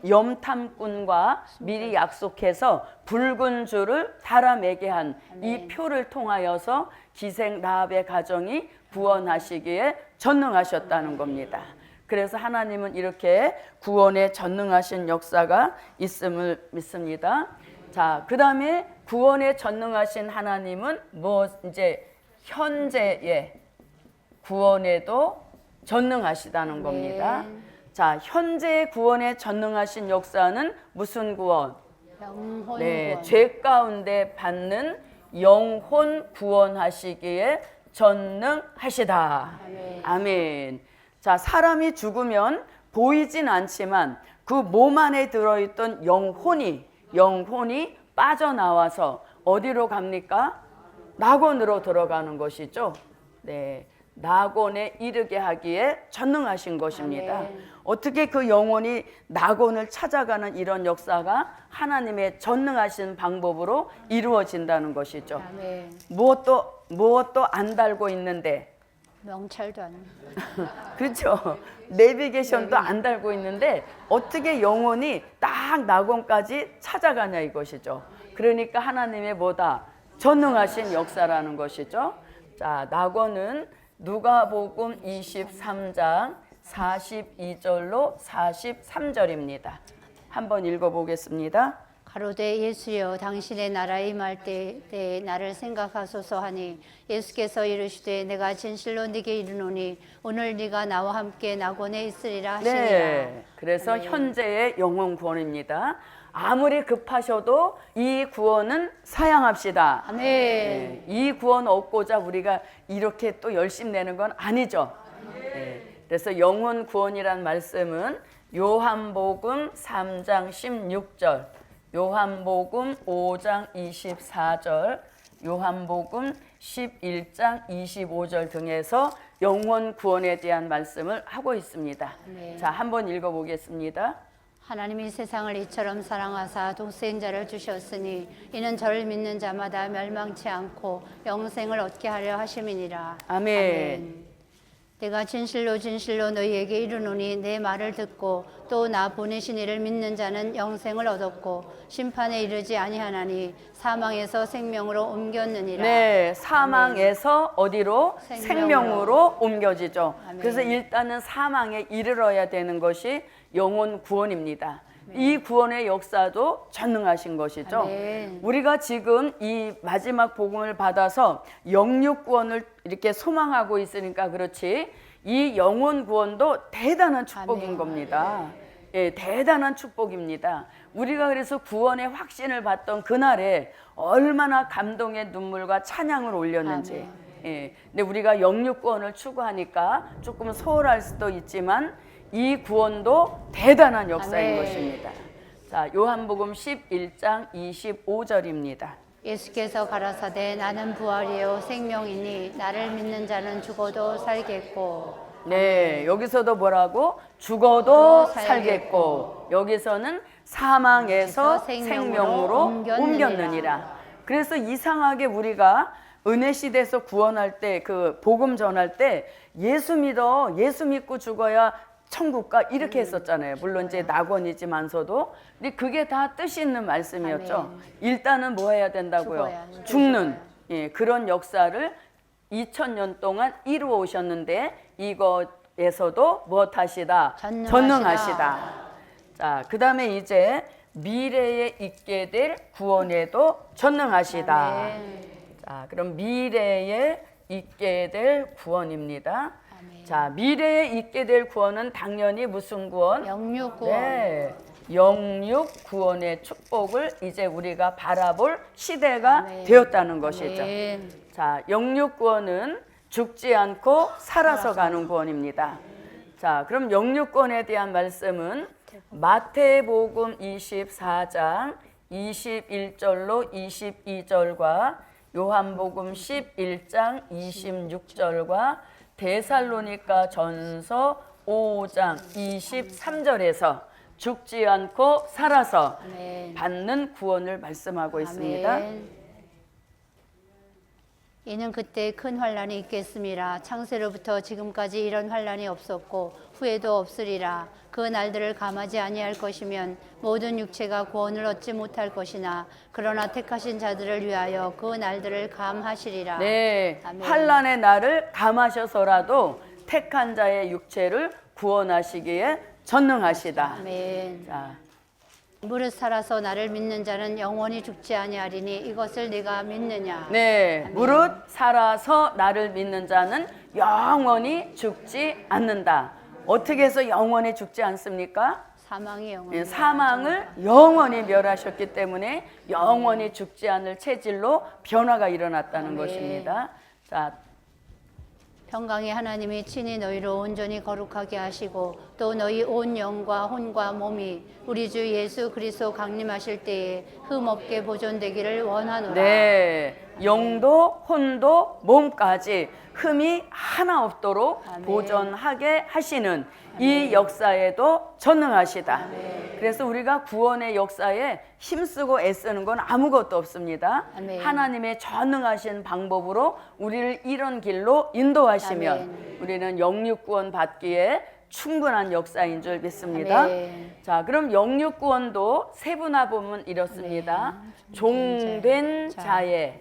염탐꾼과 미리 약속해서 붉은 줄을 달아매게 한 이 표를 통하여서 기생 라합의 가정이 구원하시기에 전능하셨다는 겁니다. 그래서 하나님은 이렇게 구원에 전능하신 역사가 있음을 믿습니다. 자, 그 다음에 구원에 전능하신 하나님은 뭐 이제 현재의 구원에도 전능하시다는 겁니다. 자, 현재의 구원에 전능하신 역사는 무슨 구원? 영혼 네, 구원. 죄 가운데 받는 영혼 구원하시기에 전능하시다. 아멘. 아멘. 자, 사람이 죽으면 보이진 않지만 그 몸 안에 들어있던 영혼이 빠져나와서 어디로 갑니까? 낙원으로 들어가는 것이죠. 네, 낙원에 이르게 하기에 전능하신 것입니다. 아멘. 어떻게 그 영혼이 낙원을 찾아가는 이런 역사가 하나님의 전능하신 방법으로 이루어진다는 것이죠. 아멘. 무엇도 안 달고 있는데, 명찰도 안. 그렇죠? 내비게이션도 안 달고 있는데 어떻게 영혼이 딱 낙원까지 찾아가냐 이것이죠. 그러니까 하나님의 뭐다? 전능하신 역사라는 것이죠. 자, 낙원은 누가복음 23장 42절로 43절입니다. 한번 읽어보겠습니다. 가로되 예수여 당신의 나라에 임할 때에 나를 생각하소서 하니 예수께서 이르시되 내가 진실로 네게 이르노니 오늘 네가 나와 함께 낙원에 있으리라 하시니라. 네, 그래서 현재의 영혼 구원입니다. 아무리 급하셔도 이 구원은 사양합시다. 아멘. 네, 이 구원 얻고자 우리가 이렇게 또 열심 내는 건 아니죠. 네, 그래서 영혼 구원이란 말씀은 요한복음 3장 16절, 요한복음 5장 24절, 요한복음 11장 25절 등에서 영혼 구원에 대한 말씀을 하고 있습니다. 네. 자, 한번 읽어보겠습니다. 하나님이 세상을 이처럼 사랑하사 독생자를 주셨으니 이는 저를 믿는 자마다 멸망치 않고 영생을 얻게 하려 하심이니라. 아멘. 내가 진실로 진실로 너희에게 이르노니 내 말을 듣고 또 나 보내신 이를 믿는 자는 영생을 얻었고 심판에 이르지 아니하나니 사망에서 생명으로 옮겼느니라. 네, 사망에서 어디로? 생명으로 옮겨지죠. 아멘. 그래서 일단은 사망에 이르러야 되는 것이 영혼 구원입니다. 이 구원의 역사도 전능하신 것이죠. 아멘. 우리가 지금 이 마지막 복음을 받아서 영육 구원을 이렇게 소망하고 있으니까 그렇지, 이 영혼 구원도 대단한 축복인 아멘. 겁니다. 예, 대단한 축복입니다. 우리가 그래서 구원의 확신을 받던 그날에 얼마나 감동의 눈물과 찬양을 올렸는지. 아멘. 예, 근데 우리가 영육 구원을 추구하니까 조금 소홀할 수도 있지만 이 구원도 대단한 역사인 아멘. 것입니다. 자, 요한복음 11장 25절입니다. 예수께서 가라사대 나는 부활이요 생명이니 나를 믿는 자는 죽어도 살겠고. 네, 여기서도 뭐라고? 죽어도 살겠고. 살겠고, 여기서는 사망에서 생명으로 옮겼느니라. 그래서 이상하게 우리가 은혜 시대에서 구원할 때, 그 복음 전할 때 예수 믿어, 예수 믿고 죽어야 천국 가 이렇게 했었잖아요. 물론 이제 낙원이지만서도, 근데 그게 다 뜻 있는 말씀이었죠. 아멘. 일단은 뭐 해야 된다고요? 죽어야, 죽는, 예, 그런 역사를 2000년 동안 이루어 오셨는데 이것에서도 무엇하시다? 전능하시다. 자, 그 다음에 이제 미래에 있게 될 구원에도 전능하시다. 아멘. 자, 그럼 미래에 있게 될 구원입니다. 아멘. 자, 미래에 있게 될 구원은 당연히 무슨 구원? 영육 구원. 네, 영육 구원의 축복을 이제 우리가 바라볼 시대가 아멘. 되었다는 것이죠. 아멘. 자, 영육 구원은 죽지 않고 살아서 가는 구원입니다. 자, 그럼 영육 구원에 대한 말씀은 마태복음 24장 21절로 22절과 요한복음 11장 26절과 데살로니가 전서 5장 23절에서 죽지 않고 살아서 아멘. 받는 구원을 말씀하고 있습니다. 아멘. 이는 그때 큰 환란이 있겠음이라. 창세로부터 지금까지 이런 환란이 없었고 후에도 없으리라. 그 날들을 감하지 아니할 것이면 모든 육체가 구원을 얻지 못할 것이나 그러나 택하신 자들을 위하여 그 날들을 감하시리라. 네, 아멘. 환란의 날을 감하셔서라도 택한 자의 육체를 구원하시기에 전능하시다. 아멘. 자, 무릇 살아서 나를 믿는 자는 영원히 죽지 아니하리니 이것을 네가 믿느냐. 네, 무릇 살아서 나를 믿는 자는 영원히 죽지 않는다. 어떻게 해서 영원히 죽지 않습니까? 사망이 영원히. 네, 사망을 영원히 멸하셨기 때문에 영원히 죽지 않을 체질로 변화가 일어났다는 아멘. 것입니다. 자, 평강의 하나님이 친히 너희를 온전히 거룩하게 하시고 또 너희 온 영과 혼과 몸이 우리 주 예수 그리스도 강림하실 때에 흠없게 보존되기를 원하노라. 네, 영도 혼도 몸까지 흠이 하나 없도록 아멘. 보존하게 하시는 이 역사에도 전능하시다. 그래서 우리가 구원의 역사에 힘쓰고 애쓰는 건 아무것도 없습니다. 아멘. 하나님의 전능하신 방법으로 우리를 이런 길로 인도하시면 아멘. 우리는 영육 구원 받기에 충분한 역사인 줄 믿습니다. 아멘. 자, 그럼 영육 구원도 세분화 보면 이렇습니다. 종된 자의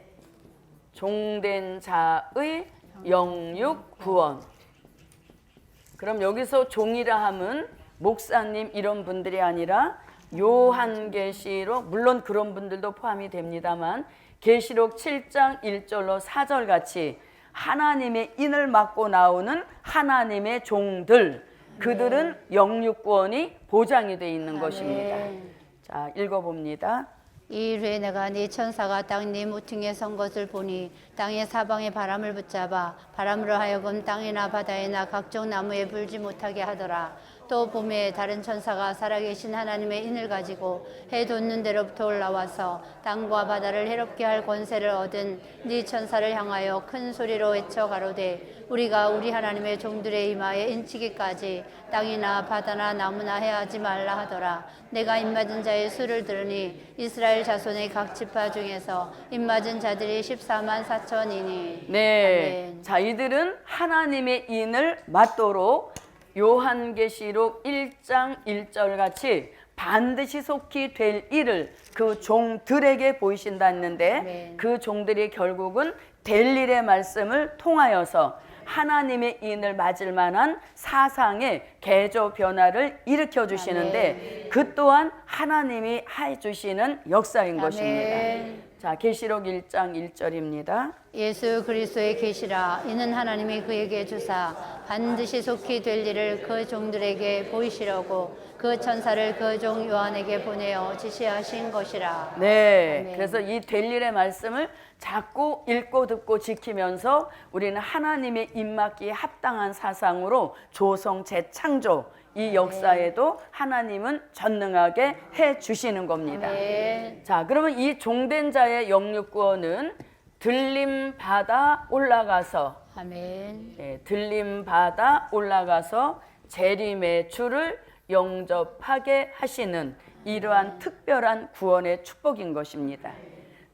영육 구원. 그럼 여기서 종이라 함은 목사님 이런 분들이 아니라 요한계시록, 물론 그런 분들도 포함이 됩니다만 계시록 7장 1절로 4절 같이 하나님의 인을 맡고 나오는 하나님의 종들, 그들은 영육구원이 보장이 되어 있는 것입니다. 자, 읽어봅니다. 이 일 후에 내가 네 천사가 땅 네 모퉁이에 선 것을 보니 땅의 사방에 바람을 붙잡아 바람으로 하여금 땅이나 바다에나 각종 나무에 불지 못하게 하더라. 또 봄에 다른 천사가 살아계신 하나님의 인을 가지고 해 돋는 데로부터 올라와서 땅과 바다를 해롭게 할 권세를 얻은 네 천사를 향하여 큰 소리로 외쳐 가로되 우리가 우리 하나님의 종들의 이마에 인치기까지 땅이나 바다나 나무나 해하지 말라 하더라. 내가 입맞은 자의 수를 들으니 이스라엘 자손의 각 지파 중에서 입맞은 자들이 14만 4천이니. 네. 아멘. 자, 이들은 하나님의 인을 맞도록 요한계시록 1장 1절 같이 반드시 속히 될 일을 그 종들에게 보이신다 했는데 네. 그 종들이 결국은 될 일의 말씀을 통하여서 하나님의 인을 맞을 만한 사상의 개조 변화를 일으켜 주시는데 그 또한 하나님이 해 주시는 역사인 것입니다. 자, 계시록 1장 1절입니다. 예수 그리스도의 계시라. 이는 하나님이 그에게 주사 반드시 속히 될 일을 그 종들에게 보이시려고 그 천사를 그 종 요한에게 보내어 지시하신 것이라. 네, 아멘. 그래서 이 될 일의 말씀을 자꾸 읽고 듣고 지키면서 우리는 하나님의 입맞기에 합당한 사상으로 조성 재창조 이 역사에도 하나님은 전능하게 해 주시는 겁니다. 아멘. 자, 그러면 이 종된 자의 영육구원은 들림 받아 올라가서 아멘. 들림 받아 올라가서 재림의 주를 영접하게 하시는 이러한 특별한 구원의 축복인 것입니다.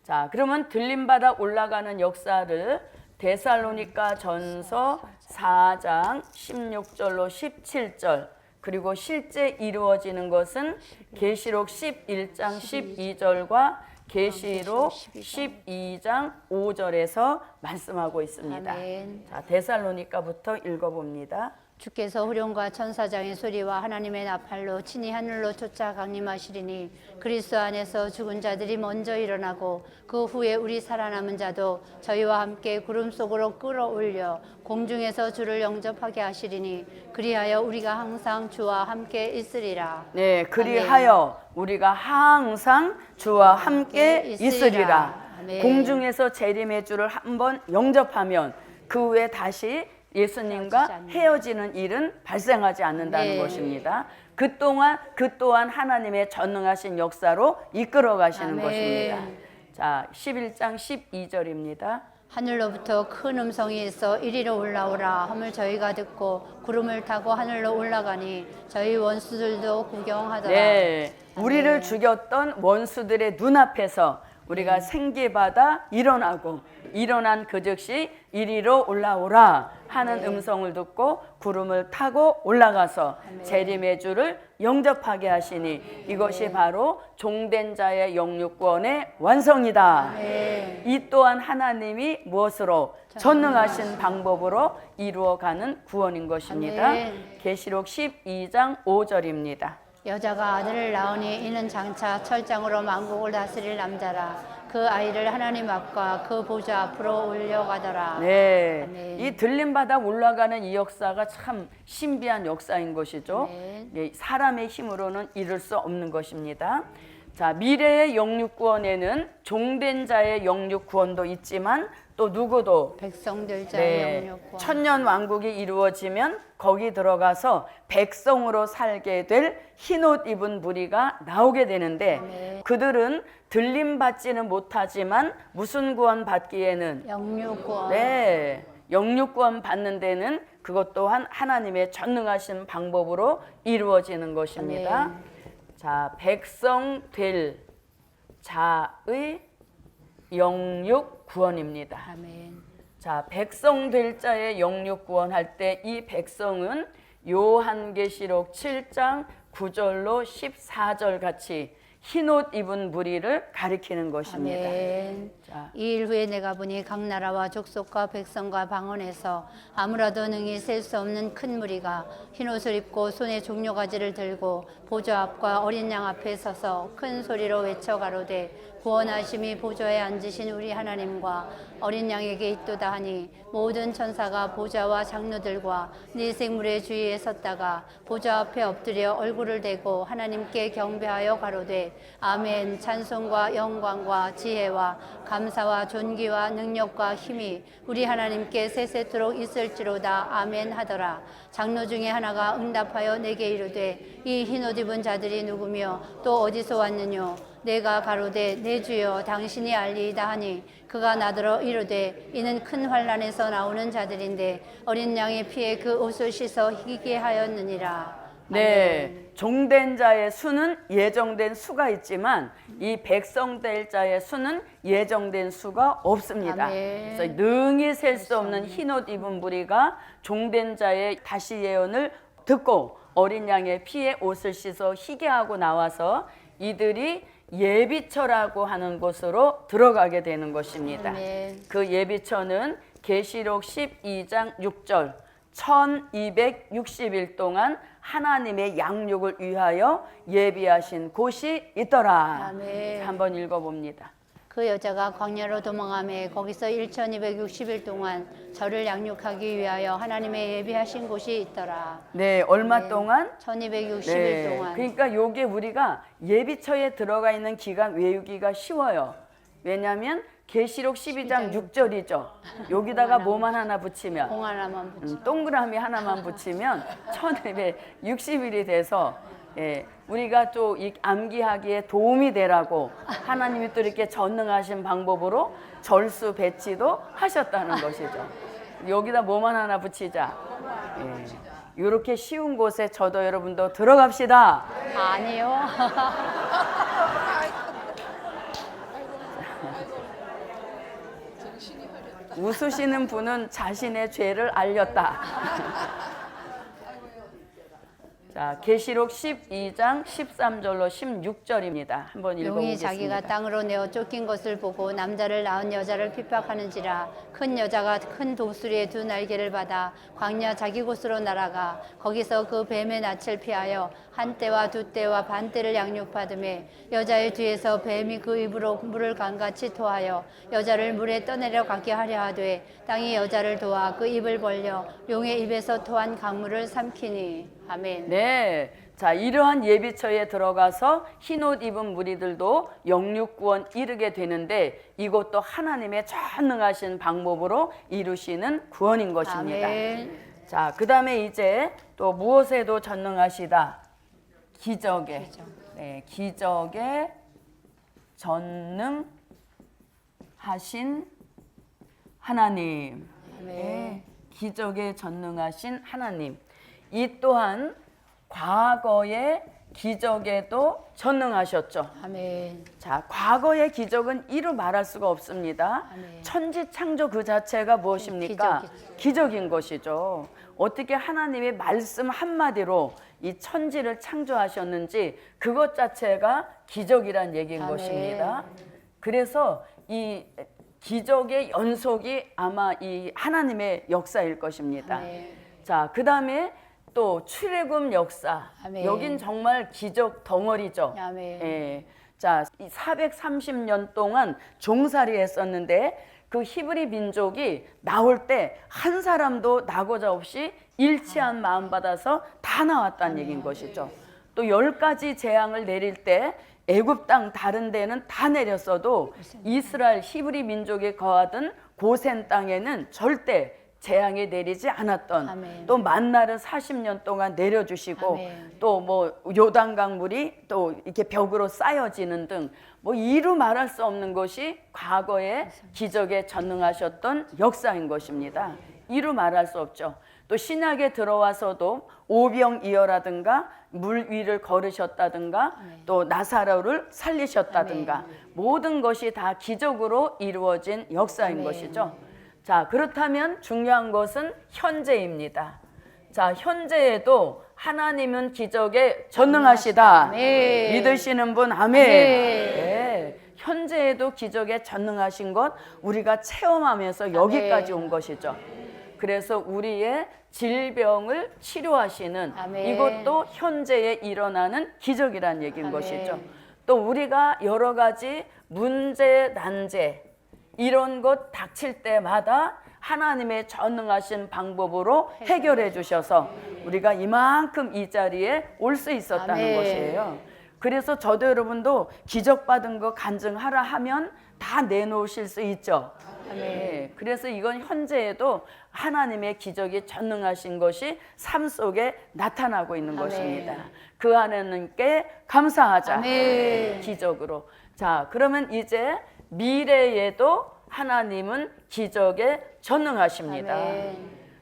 자, 그러면 들림받아 올라가는 역사를 데살로니가 전서 4장 16절로 17절 그리고 실제 이루어지는 것은 계시록 11장 12절과 계시록 12장 5절에서 말씀하고 있습니다. 아멘. 자, 데살로니가부터 읽어봅니다. 주께서 후련과 천사장의 소리와 하나님의 나팔로 친히 하늘로 쫓아 강림하시리니 그리스도 안에서 죽은 자들이 먼저 일어나고 그 후에 우리 살아남은 자도 저희와 함께 구름 속으로 끌어올려 공중에서 주를 영접하게 하시리니 그리하여 우리가 항상 주와 함께 있으리라. 네, 그리하여 우리가 항상 주와 함께 있으리라. 아멘. 공중에서 재림의 주를 한번 영접하면 그 후에 다시 예수님과 헤어지는 일은 발생하지 않는다는 네. 것입니다. 그 또한 하나님의 전능하신 역사로 이끌어 가시는 아멘. 것입니다. 자, 11장 12절입니다. 하늘로부터 큰 음성이 있어 이리로 올라오라 함을 저희가 듣고 구름을 타고 하늘로 올라가니 저희 원수들도 구경하더라. 네, 우리를 죽였던 원수들의 눈앞에서 우리가 생기받아 일어난 그 즉시 이리로 올라오라 하는 음성을 듣고 구름을 타고 올라가서 재림의 주를 영접하게 하시니 이것이 바로 종된 자의 영육구원의 완성이다. 이 또한 하나님이 무엇으로 전능하신 방법으로 이루어가는 구원인 것입니다. 계시록 12장 5절입니다. 여자가 아들을 낳으니 이는 장차 철장으로 만국을 다스릴 남자라. 그 아이를 하나님 앞과 그 보좌 앞으로 올려가더라. 네, 아멘. 이 들림받아 올라가는 이 역사가 참 신비한 역사인 것이죠. 아멘. 네, 사람의 힘으로는 이룰 수 없는 것입니다. 자, 미래의 영육구원에는 종된 자의 영육구원도 있지만 또 누구도 백성들 자의 영육구원. 천년 왕국이 이루어지면 거기 들어가서 백성으로 살게 될 흰옷 입은 무리가 나오게 되는데 그들은 들림받지는 못하지만 무슨 구원 받기에는 영육구원. 네, 영육구원 받는 데는 그것 또한 하나님의 전능하신 방법으로 이루어지는 것입니다. 아멘. 자, 백성 될 자의 영육구원입니다. 아멘. 자, 백성 될 자의 영육구원 할 때 이 백성은 요한계시록 7장 9절로 14절 같이 흰옷 입은 무리를 가리키는 것입니다. 아멘. 자. 이 일 후에 내가 보니 각 나라와 족속과 백성과 방언에서 아무라도 능히 셀 수 없는 큰 무리가 흰옷을 입고 손에 종려가지를 들고 보좌 앞과 어린 양 앞에 서서 큰 소리로 외쳐 가로되 구원하심이 보좌에 앉으신 우리 하나님과 어린 양에게 있도다 하니 모든 천사가 보좌와 장로들과 네 생물의 주위에 섰다가 보좌 앞에 엎드려 얼굴을 대고 하나님께 경배하여 가로되 이르되 아멘. 찬송과 영광과 지혜와 감사와 존귀와 능력과 힘이 우리 하나님께 세세토록 있을지로다. 아멘 하더라. 장로 중에 하나가 응답하여 내게 이르되 이 흰옷 입은 자들이 누구며 또 어디서 왔느뇨? 내가 가로되 내 주여 당신이 알리이다 하니 그가 나더러 이르되 이는 큰 환난에서 나오는 자들인데 어린 양의 피에 그 옷을 씻어 희게 하였느니라. 네, 종된 자의 수는 예정된 수가 있지만 이 백성될 자의 수는 예정된 수가 없습니다. 아멘. 그래서 능히 셀 수 없는 흰옷 입은 무리가 종된 자의 다시 예언을 듣고 어린 양의 피에 옷을 씻어 희게 하고 나와서 이들이 예비처라고 하는 곳으로 들어가게 되는 것입니다. 아멘. 그 예비처는 계시록 12장 6절 1260일 동안 하나님의 양육을 위하여 예비하신 곳이 있더라. 아멘. 한번 읽어봅니다. 그 여자가 광야로 도망하며 거기서 1260일 동안 저를 양육하기 위하여 하나님의 예비하신 곳이 있더라. 네, 얼마 동안? 1260일 동안. 그러니까 요게 우리가 예비처에 들어가 있는 기간 외우기가 쉬워요. 왜냐하면 계시록 12장 6절이죠. 여기다가 뭐만 하나 붙이면 공 하나만 붙여. 동그라미 하나만 붙이면 1260일이 돼서 우리가 또 이 암기하기에 도움이 되라고 하나님이 또 이렇게 전능하신 방법으로 절수 배치도 하셨다는 것이죠. 여기다 뭐만 하나 붙이자. 이렇게 쉬운 곳에 저도 여러분도 들어갑시다. 아니요. 웃으시는 분은 자신의 죄를 알렸다. 자, 계시록 12장 13절로 16절입니다. 한번 용이 읽어보겠습니다. 자기가 땅으로 내어 쫓긴 것을 보고 남자를 낳은 여자를 핍박하는지라. 큰 여자가 큰 독수리의 두 날개를 받아 광야 자기 곳으로 날아가 거기서 그 뱀의 낯을 피하여 한 때와 두 때와 반 때를 양육받음에 여자의 뒤에서 뱀이 그 입으로 물을 강같이 토하여 여자를 물에 떠내려 가게 하려 하되 땅이 여자를 도와 그 입을 벌려 용의 입에서 토한 강물을 삼키니. 아멘. 네, 자 이러한 예비처에 들어가서 흰옷 입은 무리들도 영육구원 이르게 되는데 이것도 하나님의 전능하신 방법으로 이루시는 구원인 것입니다. 아멘. 자, 그 다음에 이제 또 무엇에도 전능하시다. 기적에, 네, 기적에 전능하신 하나님. 네, 기적에 전능하신 하나님. 이 또한 과거의 기적에도 전능하셨죠. 아멘. 자, 과거의 기적은 이루 말할 수가 없습니다. 아멘. 천지 창조 그 자체가 무엇입니까? 기적인 것이죠. 어떻게 하나님의 말씀 한마디로 이 천지를 창조하셨는지 그것 자체가 기적이란 얘기인 아멘. 것입니다. 그래서 이 기적의 연속이 아마 이 하나님의 역사일 것입니다. 아멘. 자, 그 다음에 또 출애굽 역사. 아멘. 여긴 정말 기적 덩어리죠. 아멘. 예. 자, 430년 동안 종살이 했었는데 그 히브리 민족이 나올 때 한 사람도 나고자 없이 일치한 마음 받아서 다 나왔다는 얘기인 것이죠. 또 10가지 재앙을 내릴 때 애굽 땅 다른 데는 다 내렸어도 이스라엘 히브리 민족이 거하던 고센 땅에는 절대 재앙이 내리지 않았던 아멘. 또 만나를 40년 동안 내려주시고 아멘. 또 뭐 요단강 물이 또 이렇게 벽으로 쌓여지는 등 뭐 이루 말할 수 없는 것이 과거의 기적에 전능하셨던 역사인 것입니다. 이루 말할 수 없죠. 또 신약에 들어와서도 오병이어라든가 물 위를 걸으셨다든가 또 나사로를 살리셨다든가 모든 것이 다 기적으로 이루어진 역사인 것이죠. 자, 그렇다면 중요한 것은 현재입니다. 자, 현재에도 하나님은 기적에 전능하시다. 아멘. 믿으시는 분 아멘. 네. 현재에도 기적에 전능하신 것 우리가 체험하면서 여기까지 온 것이죠. 그래서 우리의 질병을 치료하시는 아멘. 이것도 현재에 일어나는 기적이라는 얘기인 아멘. 것이죠. 또 우리가 여러 가지 문제, 난제 이런 것 닥칠 때마다 하나님의 전능하신 방법으로 해결해 주셔서 우리가 이만큼 이 자리에 올 수 있었다는 아멘. 것이에요. 그래서 저도 여러분도 기적받은 거 간증하라 하면 다 내놓으실 수 있죠. 네, 그래서 이건 현재에도 하나님의 기적이 전능하신 것이 삶 속에 나타나고 있는 것입니다. 그 하나님께 감사하자. 아멘. 기적으로. 자, 그러면 이제 미래에도 하나님은 기적에 전능하십니다. 아멘.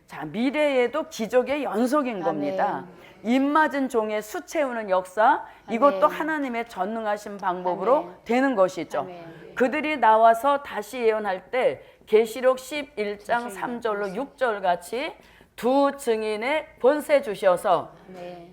자, 미래에도 기적의 연속인 겁니다. 입맞은 종의 수 채우는 역사, 이것도 하나님의 전능하신 방법으로 되는 것이죠. 아멘. 그들이 나와서 다시 예언할 때 계시록 11장 3절로 6절 같이 두 증인의 권세 주셔서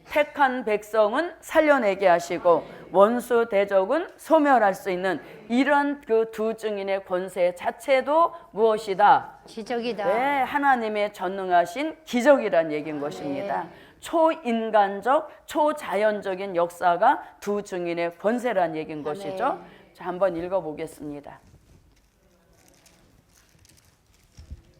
택한 백성은 살려내게 하시고 원수 대적은 소멸할 수 있는 이런 그 두 증인의 권세 자체도 무엇이다? 기적이다. 네, 하나님의 전능하신 기적이란 얘기인 것입니다. 초인간적, 초자연적인 역사가 두 증인의 권세란 얘기인 것이죠. 자, 한번 읽어보겠습니다.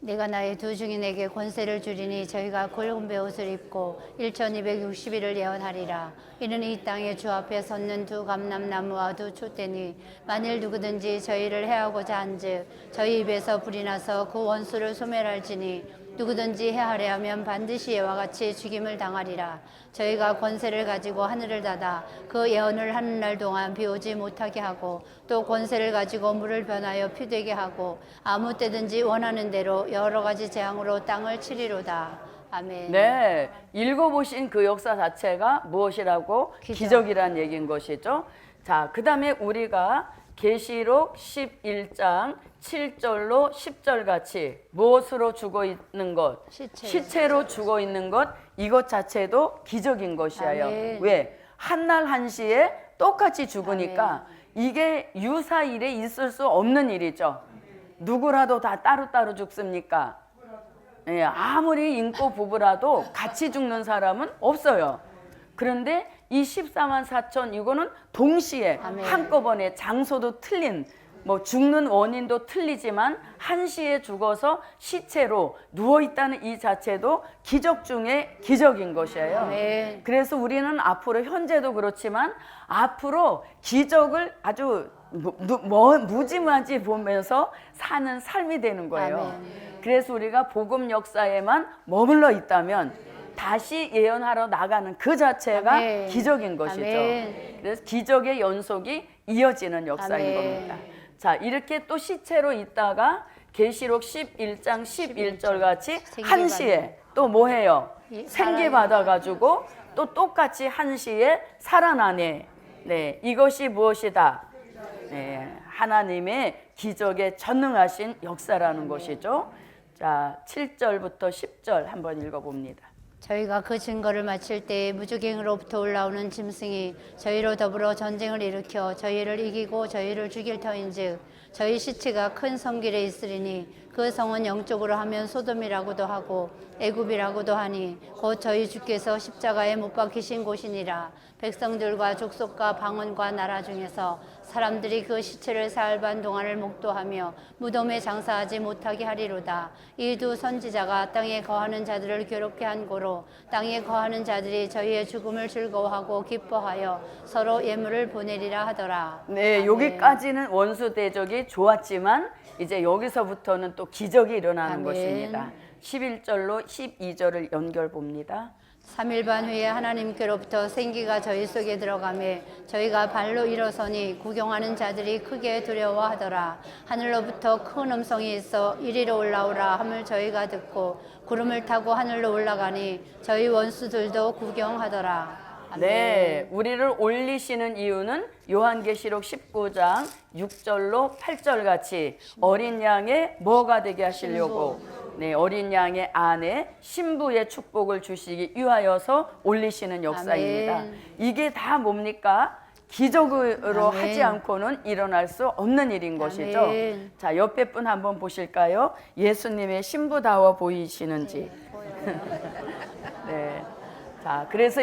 내가 나의 두 증인에게 권세를 주리니 저희가 굵은 베옷을 입고 1260일을 예언하리라. 이는 이 땅에 주 앞에 섰는 두 감람나무와 두 촛대니 만일 누구든지 저희를 해하고자 한즉 저희 입에서 불이 나서 그 원수를 소멸할지니 누구든지 해하려 하면 반드시 이와 같이 죽임을 당하리라. 저희가 권세를 가지고 하늘을 닫아 그 예언을 하는 날 동안 비 오지 못하게 하고 또 권세를 가지고 물을 변하여 피 되게 하고 아무 때든지 원하는 대로 여러 가지 재앙으로 땅을 치리로다. 아멘. 네, 읽어보신 그 역사 자체가 무엇이라고? 기적이란 얘기인 것이죠. 자, 그 다음에 우리가 계시록 11장 7절로 10절 같이 무엇으로 죽어 있는 것? 시체로 죽어 있는 것, 이것 자체도 기적인 것이에요. 아멘. 왜? 한날 한시에 똑같이 죽으니까 이게 유사일에 있을 수 없는 일이죠. 누구라도 다 따로따로 죽습니까? 예, 아무리 인고 부부라도 같이 죽는 사람은 없어요. 그런데 이 14만 4천 이거는 동시에 한꺼번에 장소도 틀린 뭐 죽는 원인도 틀리지만 한시에 죽어서 시체로 누워있다는 이 자체도 기적 중에 기적인 것이에요. 아멘. 그래서 우리는 앞으로 현재도 그렇지만 앞으로 기적을 아주 무지무지 보면서 사는 삶이 되는 거예요. 아멘. 그래서 우리가 복음 역사에만 머물러 있다면 다시 예언하러 나가는 그 자체가 아멘. 기적인 것이죠. 아멘. 그래서 기적의 연속이 이어지는 역사인 아멘. 겁니다. 자, 이렇게 또 시체로 있다가 계시록 11장 11절 같이 한시에 또 뭐 해요? 생기 받아가지고 또 똑같이 한시에 살아나네. 네, 이것이 무엇이다? 네, 하나님의 기적에 전능하신 역사라는 것이죠. 자, 7절부터 10절 한번 읽어봅니다. 저희가 그 증거를 마칠 때에 무주갱으로부터 올라오는 짐승이 저희로 더불어 전쟁을 일으켜 저희를 이기고 저희를 죽일 터인즉 저희 시체가 큰 성길에 있으리니 그 성은 영적으로 하면 소돔이라고도 하고 애굽이라고도 하니 곧 저희 주께서 십자가에 못 박히신 곳이니라. 백성들과 족속과 방언과 나라 중에서 사람들이 그 시체를 사흘 반 동안을 목도하며 무덤에 장사하지 못하게 하리로다. 이 두 선지자가 땅에 거하는 자들을 괴롭게 한 고로 땅에 거하는 자들이 저희의 죽음을 즐거워하고 기뻐하여 서로 예물을 보내리라 하더라. 네, 아멘. 여기까지는 원수 대적이 좋았지만 이제 여기서부터는 또 기적이 일어나는 아멘. 것입니다. 11절로 12절을 연결 봅니다. 3일 반 후에 하나님께로부터 생기가 저희 속에 들어가매 저희가 발로 일어서니 구경하는 자들이 크게 두려워하더라. 하늘로부터 큰 음성이 있어 이리로 올라오라 함을 저희가 듣고 구름을 타고 하늘로 올라가니 저희 원수들도 구경하더라. 아멘. 네, 우리를 올리시는 이유는 요한계시록 19장 6절로 8절 같이 어린 양의 뭐가 되게 하시려고 네, 어린 양의 안에 신부의 축복을 주시기 위하여서 올리시는 역사입니다. 아멘. 이게 다 뭡니까? 기적으로 아멘. 하지 않고는 일어날 수 없는 일인 것이죠. 아멘. 자, 옆에 분 한번 보실까요? 예수님의 신부다워 보이시는지. 네. 자, 그래서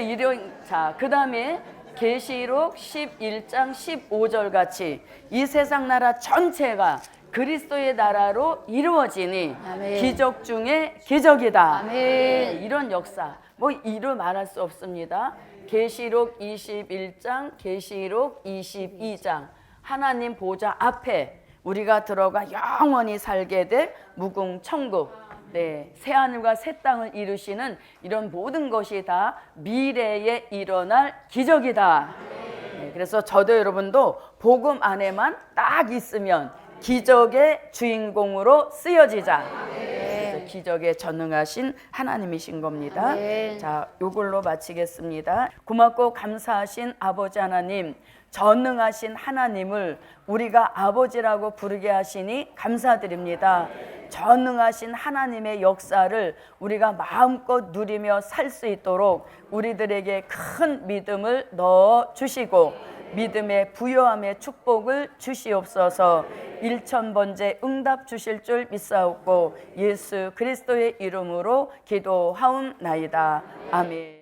그다음에 계시록 11장 15절 같이 이 세상 나라 전체가 그리스도의 나라로 이루어지니 아멘. 기적 중에 기적이다. 아멘. 네, 이런 역사 뭐 이루 말할 수 없습니다. 계시록 21장, 계시록 22장 하나님 보좌 앞에 우리가 들어가 영원히 살게 될 무궁천국, 네, 새하늘과 새 땅을 이루시는 이런 모든 것이 다 미래에 일어날 기적이다. 네, 그래서 저도 여러분도 복음 안에만 딱 있으면 기적의 주인공으로 쓰여지자. 그래서 기적에 전능하신 하나님이신 겁니다. 자, 요걸로 마치겠습니다. 고맙고 감사하신 아버지 하나님, 전능하신 하나님을 우리가 아버지라고 부르게 하시니 감사드립니다. 전능하신 하나님의 역사를 우리가 마음껏 누리며 살 수 있도록 우리들에게 큰 믿음을 넣어 주시고 믿음의 부요함의 축복을 주시옵소서. 1000번째 응답 주실 줄 믿사옵고 예수 그리스도의 이름으로 기도하옵나이다. 아멘.